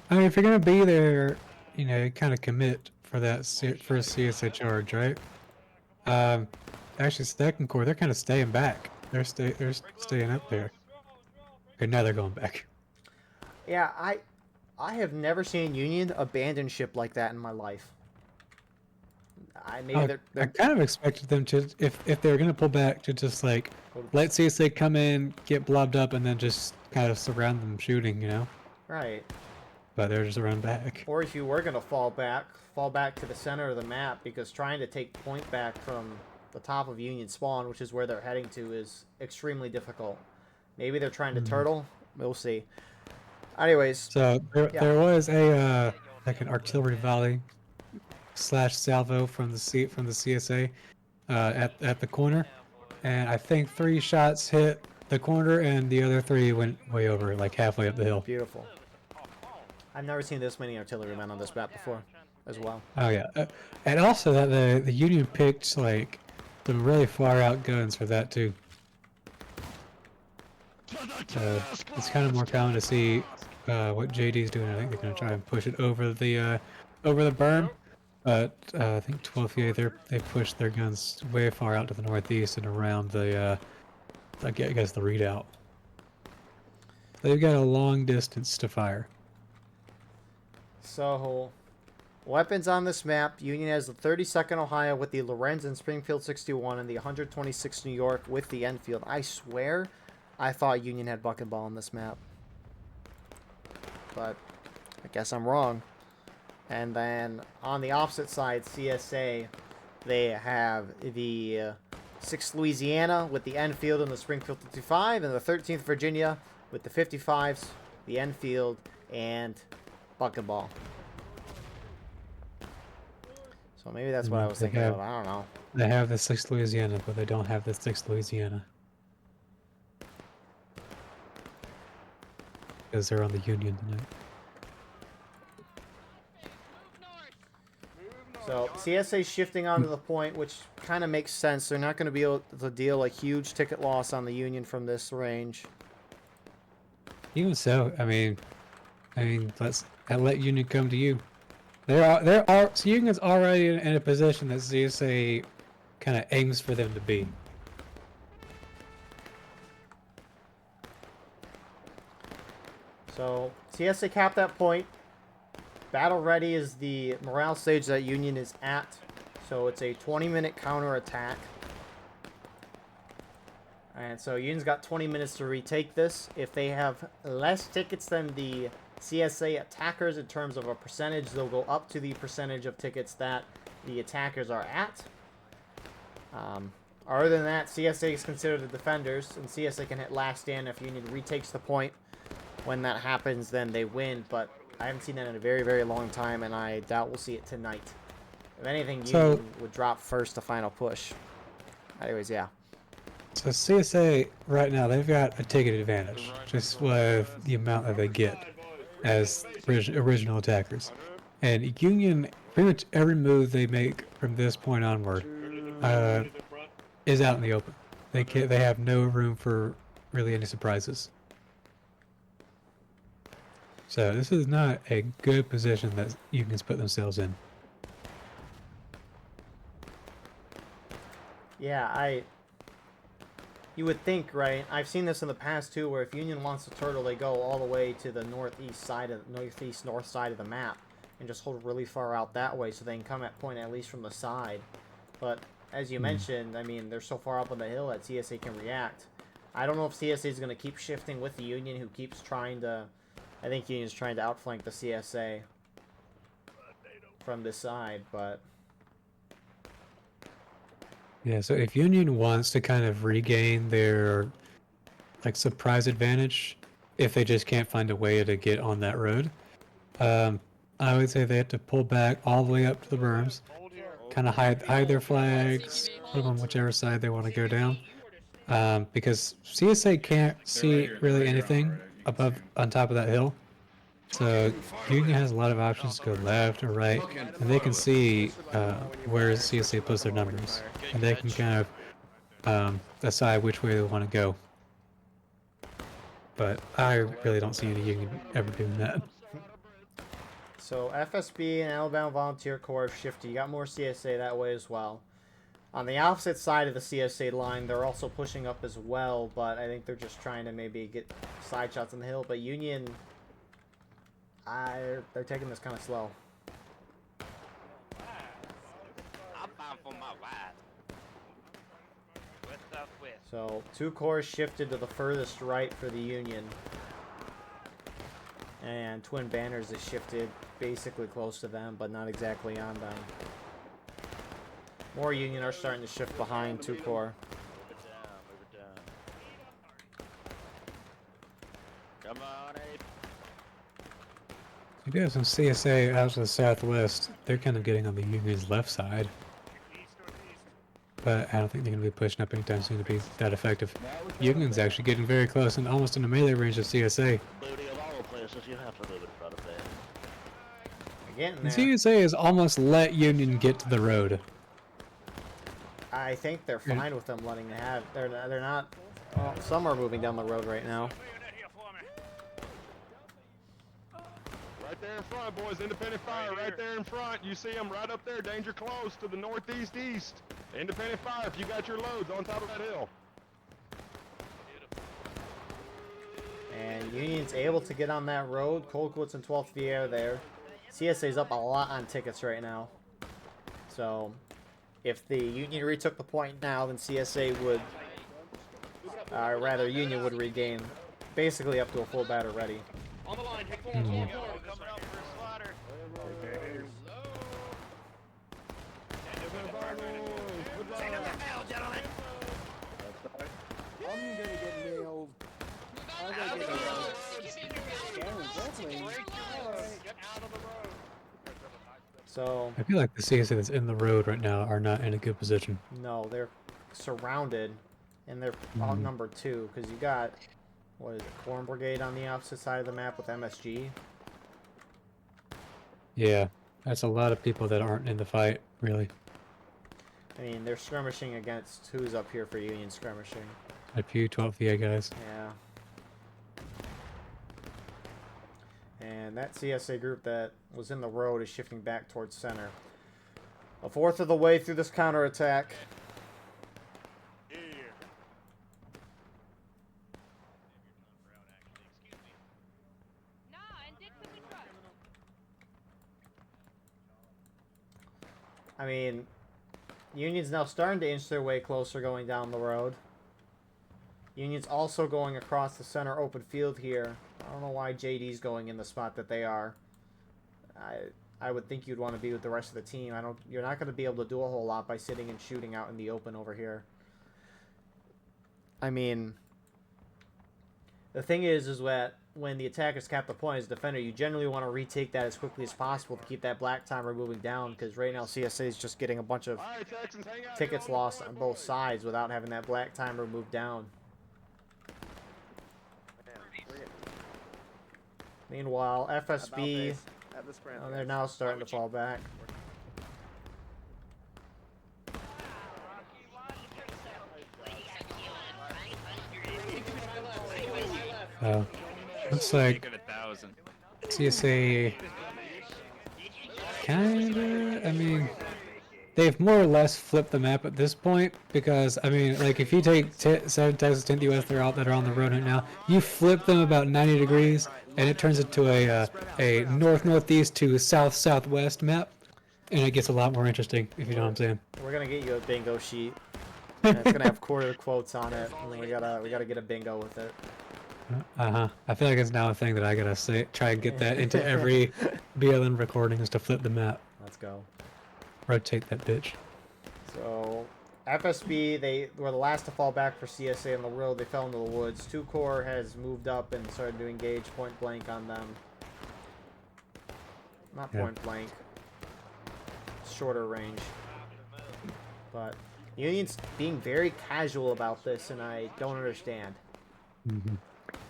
if you're gonna be there, you know, kind of commit for that first CSA charge, right? Actually, Second Corps, they're kind of staying back. They're staying up there. Okay, now they're going back. Yeah, I have never seen Union abandon ship like that in my life. I kind of expected them to, if they were gonna pull back, to just like let CSA come in, get blobbed up, and then just kind of surround them shooting, you know? Right. But they're just run back. Or if you were gonna fall back to the center of the map, because trying to take point back from the top of Union spawn, which is where they're heading to, is extremely difficult. Maybe they're trying to turtle. We'll see. Anyways, so there was a like an artillery volley / salvo from the CSA at the corner, and I think 3 shots hit the corner, and the other 3 went way over, like halfway up the hill. Beautiful. I've never seen this many artillerymen on this map before, as well. Oh yeah, and also that the Union picked like some really far out guns for that too. It's kind of more common to see what JD's doing. I think they're gonna try and push it over the berm. But I think 12th VA they pushed their guns way far out to the northeast and around the I guess the redoubt. They've got a long distance to fire. So, weapons on this map, Union has the 32nd Ohio with the Lorenz and Springfield 61 and the 126 New York with the Enfield. I swear I thought Union had buck and ball on this map. But I guess I'm wrong. And then on the opposite side, CSA, they have the 6th Louisiana with the Enfield and the Springfield 55, and the 13th Virginia with the 55s, the Enfield, and buck and ball. So maybe that's what I was thinking of. I don't know. They have the 6th Louisiana, but they don't have the 6th Louisiana. Because they're on the Union tonight. So CSA shifting onto the point, which kind of makes sense. They're not going to be able to deal a huge ticket loss on the Union from this range. Even so, I mean, let Union come to you. So Union's already in a position that CSA kind of aims for them to be. So CSA capped that point. Battle ready is the morale stage that Union is at. So it's a 20-minute counter attack. And so Union's got 20 minutes to retake this. If they have less tickets than the CSA attackers in terms of a percentage, they'll go up to the percentage of tickets that the attackers are at. Other than that, CSA is considered the defenders, and CSA can hit last stand. If Union retakes the point, when that happens, then they win. But I haven't seen that in a very, very long time, and I doubt we'll see it tonight. If anything, Union would drop first to final push. Anyways, yeah. So CSA right now, they've got a ticket advantage just with the amount that they get as original attackers. And Union, pretty much every move they make from this point onward is out in the open. They have no room for really any surprises. So this is not a good position that Union's put themselves in. Yeah, you would think, right? I've seen this in the past too, where if Union wants to turtle, they go all the way to the north side of the map and just hold really far out that way, so they can come at point at least from the side. But as you mentioned, I mean, they're so far up on the hill that CSA can react. I don't know if CSA is going to keep shifting with the Union, who keeps trying to. I think Union's trying to outflank the CSA from this side, but. Yeah, so if Union wants to kind of regain their like surprise advantage, if they just can't find a way to get on that road, I would say they have to pull back all the way up to the berms, kind of hide their flags, put them on whichever side they want to go down, because CSA can't see really anything above on top of that hill. So Union has a lot of options to go left or right, and they can see where CSA puts their numbers, and they can kind of decide which way they want to go. But I really don't see any Union ever doing that. So FSB and Alabama Volunteer Corps have shifted. You got more CSA that way as well. On the opposite side of the CSA line, they're also pushing up as well, but I think they're just trying to maybe get side shots on the hill. But Union, they're taking this kind of slow. I'm bound for my wife. What's up with? So 2 corps shifted to the furthest right for the Union. And Twin Banners is shifted basically close to them, but not exactly on them. More Union are starting to shift behind 2 corps. Move it down. Come on, Abe. You got some CSA out to the southwest. They're kind of getting on the Union's left side, but I don't think they're going to be pushing up anytime soon to be that effective. Union's actually getting very close and almost in the melee range of CSA. Booty of all places, you have to move in front of that. Again, And CSA has almost let Union get to the road. I think they're fine with them letting them have. They're not. Well, some are moving down the road right now. Right there in front, boys. Independent fire right there in front. You see them right up there. Danger close to the northeast east. Independent fire if you got your loads on top of that hill. And Union's able to get on that road. Colquitt's in 12th VA there. CSA's up a lot on tickets right now. So if the Union retook the point now, then CSA would, rather Union would regain basically up to a full batter ready. On the line, hit Coming up for a slaughter. Take him to hell, gentlemen. I'm gonna get nailed. I'm gonna get nailed. Aaron, definitely. Get out of the road. So I feel like the CSA that's in the road right now are not in a good position. no, they're surrounded, and they're outnumbered too, because you got, what is it, Corn Brigade on the opposite side of the map with MSG. Yeah, that's a lot of people that aren't in the fight, really. I mean, they're skirmishing against who's up here for Union skirmishing. A few 12th VA guys. Yeah. And that CSA group that was in the road is shifting back towards center. A fourth of the way through this counterattack. I mean, Union's now starting to inch their way closer going down the road. Union's also going across the center open field here. I don't know why JD's going in the spot that they are. I would think you'd want to be with the rest of the team. You're not going to be able to do a whole lot by sitting and shooting out in the open over here. I mean, the thing is that when the attackers cap the point as a defender, you generally want to retake that as quickly as possible to keep that black timer moving down, because right now CSA is just getting a bunch of All right, Texans, hang out tickets here on the lost front, on both boys. sides without having that black timer move down. Meanwhile, FSB, Have the sprint. they're now starting to fall back. Looks like CSA kinda, I mean, they've more or less flipped the map at this point, because, I mean, like, if you take 7 Texas, 10 US that are on the road right now, you flip them about 90 degrees, and it turns into a north-northeast to south-southwest map, and it gets a lot more interesting, if you know what I'm saying. We're gonna get you a bingo sheet. And it's gonna have quarter quotes on it, and we gotta get a bingo with it. I feel like it's now a thing that I gotta say, try and get that into every BLM recording, is to flip the map. Let's go. Rotate that bitch. So, FSB, they were the last to fall back for CSA on the road. They fell into the woods. 2 Corps has moved up and started to engage point blank on them. Not point blank. Shorter range. But Union's being very casual about this, and I don't understand.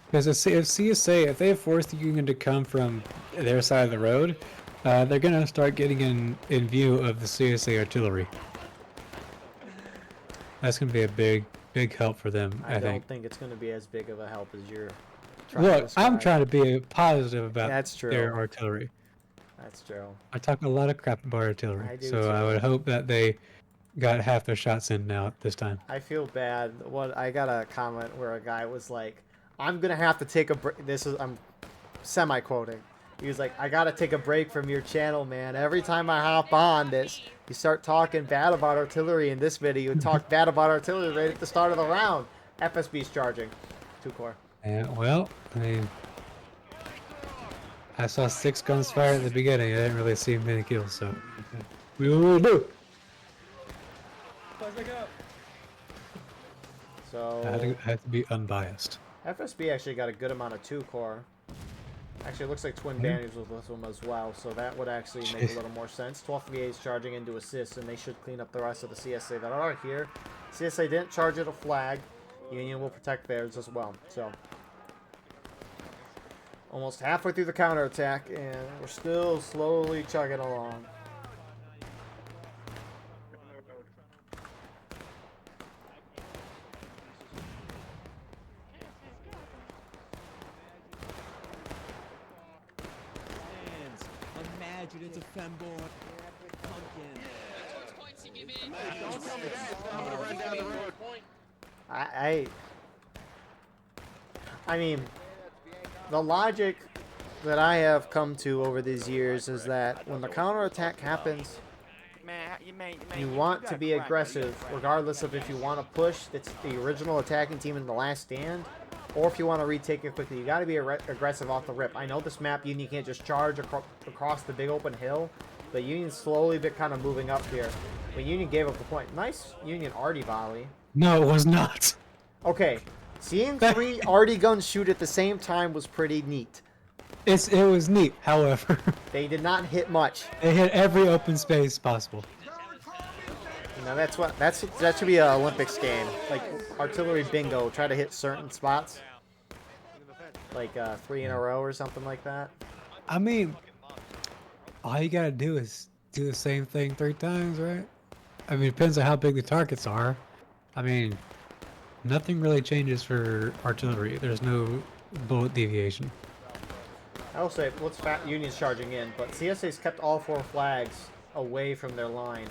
Because if CSA, if they force the Union to come from their side of the road, they're gonna start getting in view of the CSA artillery. That's gonna be a big help for them, I don't think. think it's going to be as big of a help as you're trying Look, to I'm describe. trying to be positive about That's true. their artillery. That's true. I talk a lot of crap about artillery, I do so I too. would hope that they got half their shots in now this time. I feel bad. I got a comment where a guy was like, "I'm gonna have to take a break." I'm semi-quoting. He was like, "I gotta take a break from your channel, man. Every time I hop on this, you start talking bad about artillery. In this video, you talk bad about artillery right at the start of the round." FSB's charging. 2 Corps. And well, I mean, I saw 6 guns fired at the beginning. I didn't really see many kills, so we will do. So I had to be unbiased. FSB actually got a good amount of 2 Corps. Actually, it looks like Twin Banners was with them as well, so that would actually make a little more sense. 12th VA is charging into assist, and they should clean up the rest of the CSA that are here. CSA didn't charge at a flag. Union will protect theirs as well. So, almost halfway through the counterattack, and we're still slowly chugging along. Imagine it's a femboy pumpkin. Don't tell me that. I'm gonna run down the road. I mean, the logic that I have come to over these years is that when the counterattack happens, you want to be aggressive, regardless of if you want to push the original attacking team in the last stand, or if you want to retake it quickly. You got to be aggressive off the rip. I know this map, Union can't just charge across the big open hill, but Union's slowly been kind of moving up here. When Union gave up the point. Nice Union arty volley. No, it was not. Okay, seeing 3 arty guns shoot at the same time was pretty neat. It was neat, however. They did not hit much. They hit every open space possible. Now that should be an Olympics game, like artillery bingo. Try to hit certain spots, like 3 in a row or something like that. I mean, all you gotta do is do the same thing 3 times, right? I mean, it depends on how big the targets are. I mean, nothing really changes for artillery. There's no bullet deviation. I will say, Union's charging in, but CSA's kept all 4 flags away from their line.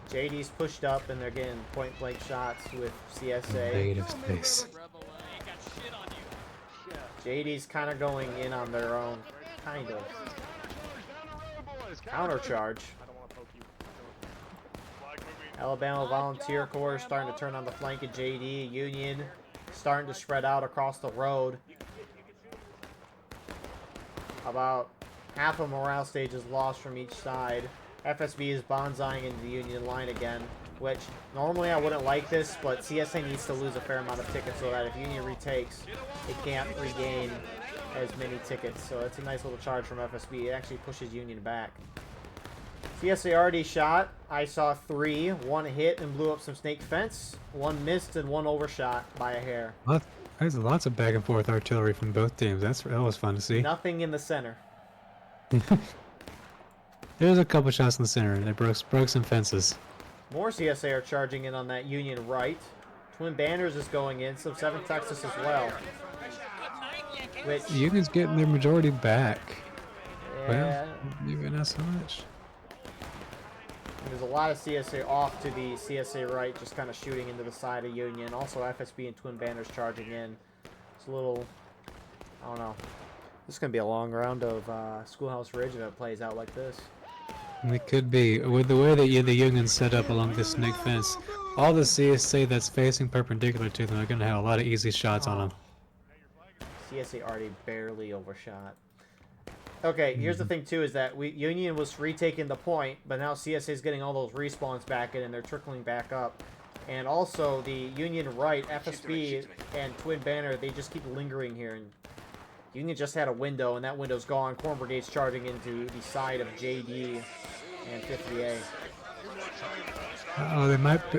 JD's pushed up, and they're getting point-blank shots with CSA. Native space. JD's kind of going in on their own, kind of. Counter charge. Alabama Volunteer Corps starting to turn on the flank of JD. Union starting to spread out across the road. About half a morale stage is lost from each side. FSB is bonsaiing into the Union line again. which normally I wouldn't like this, but CSA needs to lose a fair amount of tickets so that if Union retakes, it can't regain as many tickets. So it's a nice little charge from FSB. It actually pushes Union back. CSA already shot. I saw 3. 1 hit and blew up some snake fence. 1 missed and 1 overshot by a hair. There's lots of back and forth artillery from both teams. That was fun to see. Nothing in the center. There's a couple shots in the center, and they broke some fences. More CSA are charging in on that Union right. Twin Banners is going in. Some 7th Texas as well. Which, Union's getting their majority back. yeah, Well, maybe not so much. there's a lot of CSA off to the CSA right, just kind of shooting into the side of Union. Also, FSB and Twin Banners charging in. It's a little, I don't know. This is going to be a long round of Schoolhouse Ridge if it plays out like this. It could be. With the way that the Union's set up along this snake fence, all the CSA that's facing perpendicular to them are going to have a lot of easy shots on them. CSA already barely overshot. Okay, here's the thing too, is that Union was retaking the point, but now CSA is getting all those respawns back in and they're trickling back up. And also the Union right, FSB and Twin Banner, they just keep lingering here. And Union just had a window and that window's gone. Corn Brigade's charging into the side of JD and 50A. Oh, they might be,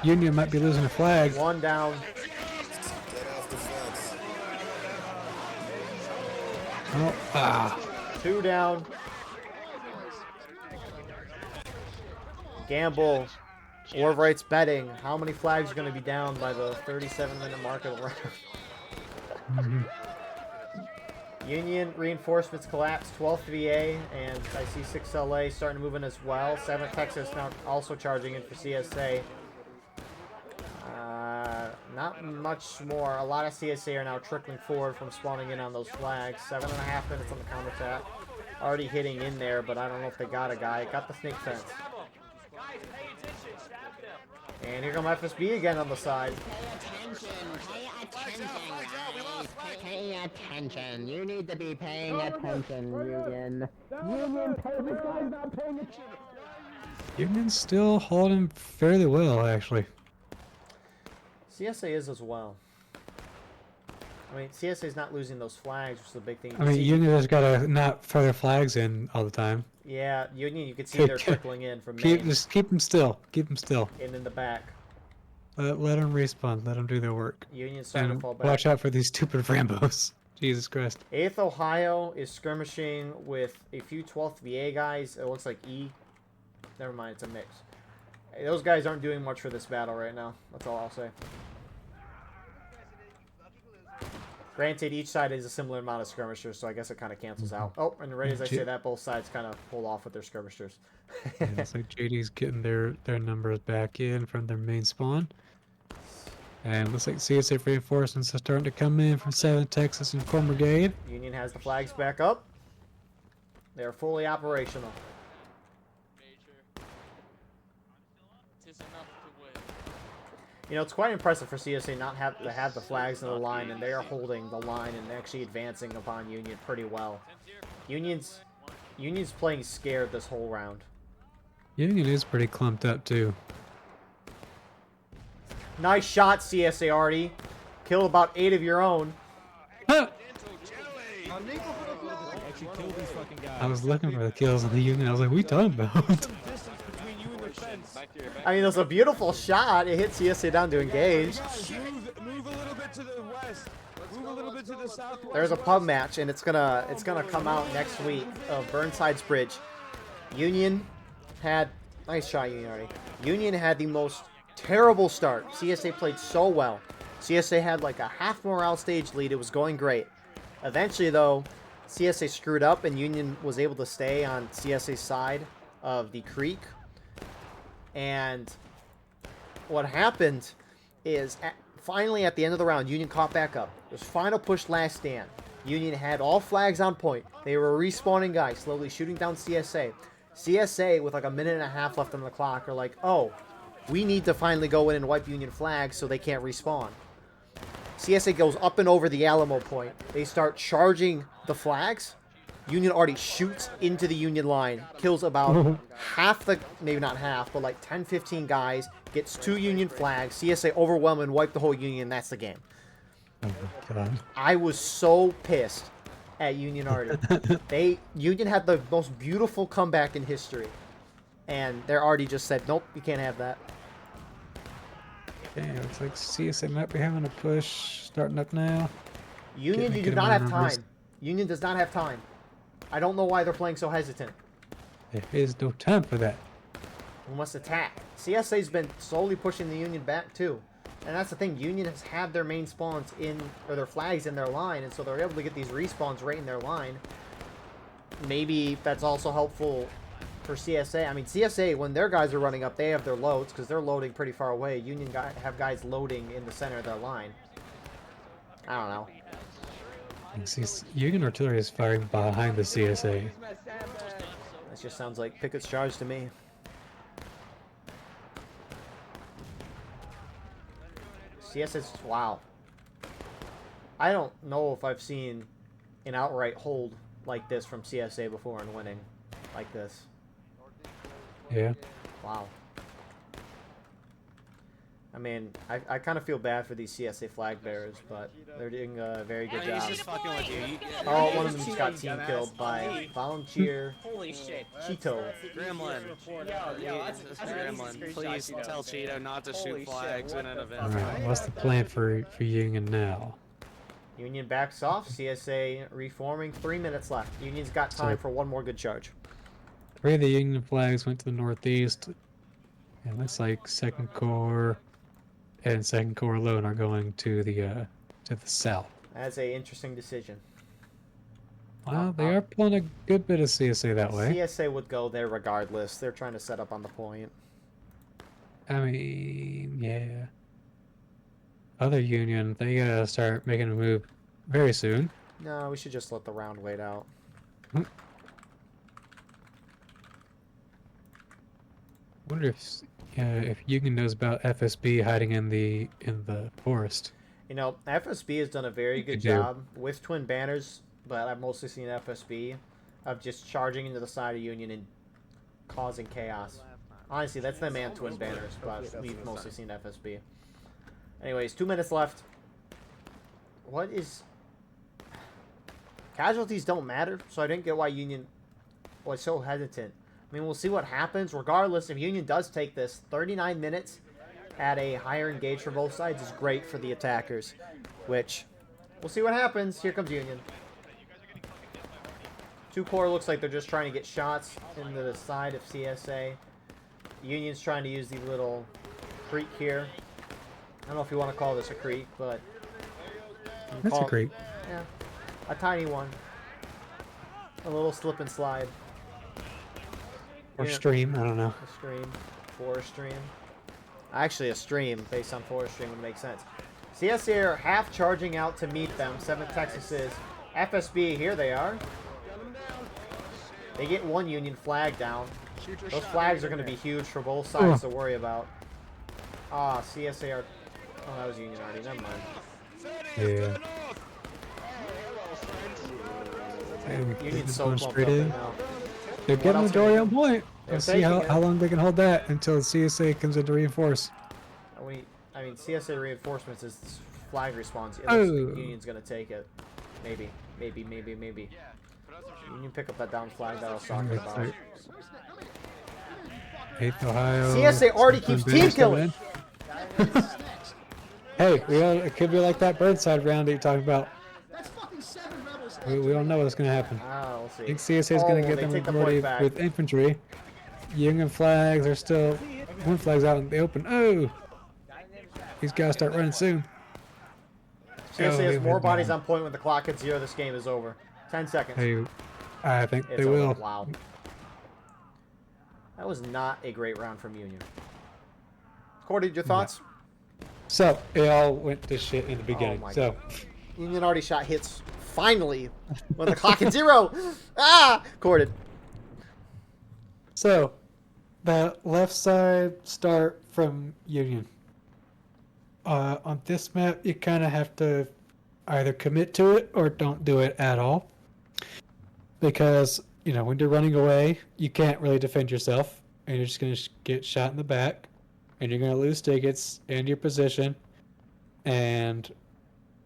Union might be losing a flag. 1 down. Oh, 2 down. Gamble. Orvright's betting. How many flags are going to be down by the 37-minute mark of the round? Union reinforcements collapse. 12th VA, and I see 6LA starting to move in as well. 7th Texas now also charging in for CSA. Not much more. A lot of CSA are now trickling forward from spawning in on those flags. 7.5 minutes on the counterattack. Already hitting in there, but I don't know if they got a guy. Got the snake fence. And here come FSB again on the side. Pay attention. You need to be paying attention, Union. Union, this guy's not paying attention. Union's still holding fairly well, actually. CSA is as well. I mean, CSA is not losing those flags, which is the big thing. I mean, Union has got to not throw their flags in all the time. Yeah, Union, you can see they're trickling in from main. Just keep them still. Keep them still. And in the back. Let them respawn. Let them do their work. Union's starting to fall back. Watch out for these stupid Rambos. Jesus Christ. 8th Ohio is skirmishing with a few 12th VA guys. It looks like E. Never mind, it's a mix. Hey, those guys aren't doing much for this battle right now. That's all I'll say. Granted, each side is a similar amount of skirmishers, so I guess it kind of cancels out. Oh, and right as I say that, both sides kind of pull off with their skirmishers. Yeah, it's like JD's getting their numbers back in from their main spawn. And looks like CSA reinforcements are starting to come in from 7th Texas and Corn Brigade. Union has the flags back up. They're fully operational. You know, it's quite impressive for CSA not to have the flags in the line, and they are holding the line and actually advancing upon Union pretty well. Union's playing scared this whole round. Union is pretty clumped up too. Nice shot, CSA Artie. Killed about 8 of your own. I was looking for the kills on the Union. I was like, what are you talking about? I mean, it was a beautiful shot. It hit CSA down to engage. Move a little bit to the west. Move a little bit to the southwest. There's a pub match, and it's gonna come out next week of Burnside's Bridge. Union had nice shot, Union already. Union had the most terrible start. CSA played so well. CSA had like a half morale stage lead. It was going great. Eventually, though, CSA screwed up, and Union was able to stay on CSA's side of the creek. And what happened is, finally at the end of the round, Union caught back up. It was final push, last stand. Union had all flags on point. They were respawning guys, slowly shooting down CSA. CSA, with like a minute and a half left on the clock, are like, oh, we need to finally go in and wipe Union flags so they can't respawn. CSA goes up and over the Alamo point. They start charging the flags. Union already shoots into the Union line, kills about half the, maybe not half, but like 10, 15 guys, gets 2 Union flags, CSA overwhelm and wipe the whole Union, that's the game. Oh my god. I was so pissed at Union Arty. Union had the most beautiful comeback in history, and their Arty just said, nope, you can't have that. Okay, looks like CSA might be having a push starting up now. Union, you do not have time. Union does not have time. I don't know why they're playing so hesitant. There is no time for that. We must attack. CSA's been slowly pushing the Union back too. And that's the thing, Union has had their main spawns in, or their flags in their line, and so they're able to get these respawns right in their line. Maybe that's also helpful for CSA. I mean, CSA, when their guys are running up, they have their loads, because they're loading pretty far away. Union have guys loading in the center of their line. I don't know. Union artillery is firing behind the CSA. That just sounds like Pickett's charge to me. CSA's, wow. I don't know if I've seen an outright hold like this from CSA before and winning like this. Yeah. Wow. I mean, I kind of feel bad for these CSA flag bearers, but they're doing a very good job. He's just fucking with you. Oh, one of them just got team killed by Volunteer Holy shit. Cheeto. Gremlin. That's Gremlin. Please tell Cheeto not to shoot flags in an event. Alright, what's the plan for Union now? Union backs off. CSA reforming. 3 minutes left. Union's got time for one more good charge. 3 of the Union flags went to the northeast. And it looks like 2nd Corps and 2nd Corps alone are going to the south. That's a interesting decision. Well, they are pulling a good bit of CSA that way. CSA would go there regardless. They're trying to set up on the point. I mean, yeah. Other Union, they gotta start making a move very soon. No, we should just let the round wait out. Wonder if Union knows about FSB hiding in the forest. You know, FSB has done a very good job with twin banners, but I've mostly seen FSB of just charging into the side of Union and causing chaos. Honestly, that's them and twin banners, but we've mostly seen FSB. Anyways, 2 minutes left. What is... Casualties don't matter, so I didn't get why Union was so hesitant. I mean, we'll see what happens. Regardless, if Union does take this, 39 minutes at a higher engage for both sides is great for the attackers, which we'll see what happens. Here comes Union. 2 Corps looks like they're just trying to get shots into the side of CSA. Union's trying to use the little creek here. I don't know if you want to call this a creek, but... That's a creek. Yeah, a tiny one. A little slip and slide. Or stream, I don't know. A stream. Forest stream. Actually, a stream based on forest stream would make sense. CSA are half charging out to meet them. 7th Texas is. FSB, here they are. They get 1 Union flag down. Those flags are going to be huge for both sides to worry about. Ah, CSA are... Oh, that was Union already. Never mind. Yeah. Union's so plumped up right now. They're getting the majority on point. Let's see how long they can hold that until CSA comes in to reinforce. I mean, CSA reinforcements is flag respawns. It looks like Union's going to take it. Maybe. Union pick up that down flag that I was talking about. 8th Ohio. CSA already keeps team killing. Hey, it could be like that Birdside round that you're talking about. We don't know what's going to happen. We'll see. I think CSA is going to get them majority with infantry. Union flags are still... One flag's out in the open. Oh! These guys start running soon. CSA has more bodies on point when the clock hits 0. This game is over. 10 seconds. Hey, I think it's they will. Over. Wow. That was not a great round from Union. Cordy, your thoughts? So, it all went to shit in the beginning. God. Union already shot hits finally when the clock hit 0. Ah! Corded. So, the left side start from Union. On this map, you kind of have to either commit to it or don't do it at all. because when you're running away, you can't really defend yourself, and you're just gonna get shot in the back, and you're gonna lose tickets and your position, and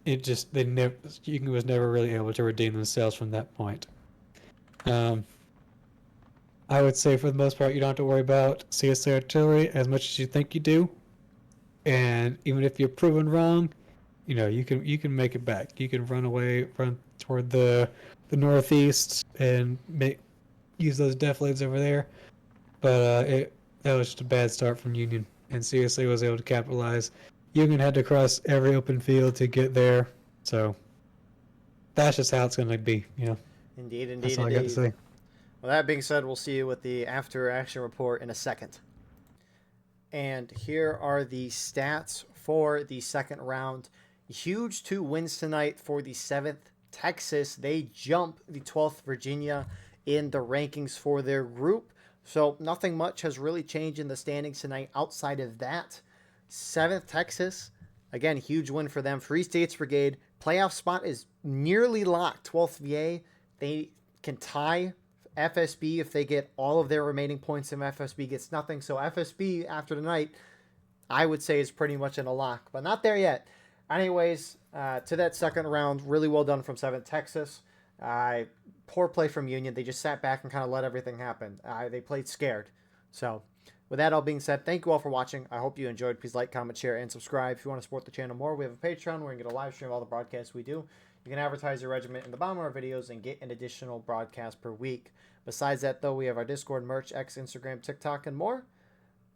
Union was never really able to redeem themselves from that point. I would say for the most part, you don't have to worry about CSA artillery as much as you think you do, and even if you're proven wrong, you can make it back. You can run toward the northeast and use those deflates over there. But that was just a bad start from Union, and CSA was able to capitalize. Union had to cross every open field to get there, so that's just how it's going to be. Indeed, That's all I got to say. Well, that being said, we'll see you with the after action report in a second. And here are the stats for the second round. Huge 2 wins tonight for the 7th Texas. They jump the 12th Virginia in the rankings for their group. So nothing much has really changed in the standings tonight outside of that. 7th Texas, again, huge win for them. Free States Brigade, playoff spot is nearly locked. 12th VA, they can tie FSB if they get all of their remaining points, and FSB gets nothing. So FSB, after tonight, I would say is pretty much in a lock, but not there yet. Anyways, to that second round, really well done from 7th Texas. Poor play from Union. They just sat back and kind of let everything happen. They played scared. So with that all being said, thank you all for watching. I hope you enjoyed. Please like, comment, share, and subscribe. If you want to support the channel more, we have a Patreon where you can get a live stream of all the broadcasts we do. You can advertise your regiment in the bottom of our videos and get an additional broadcast per week. Besides that, though, we have our Discord, merch, X, Instagram, TikTok, and more.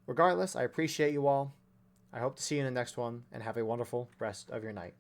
Regardless, I appreciate you all. I hope to see you in the next one, and have a wonderful rest of your night.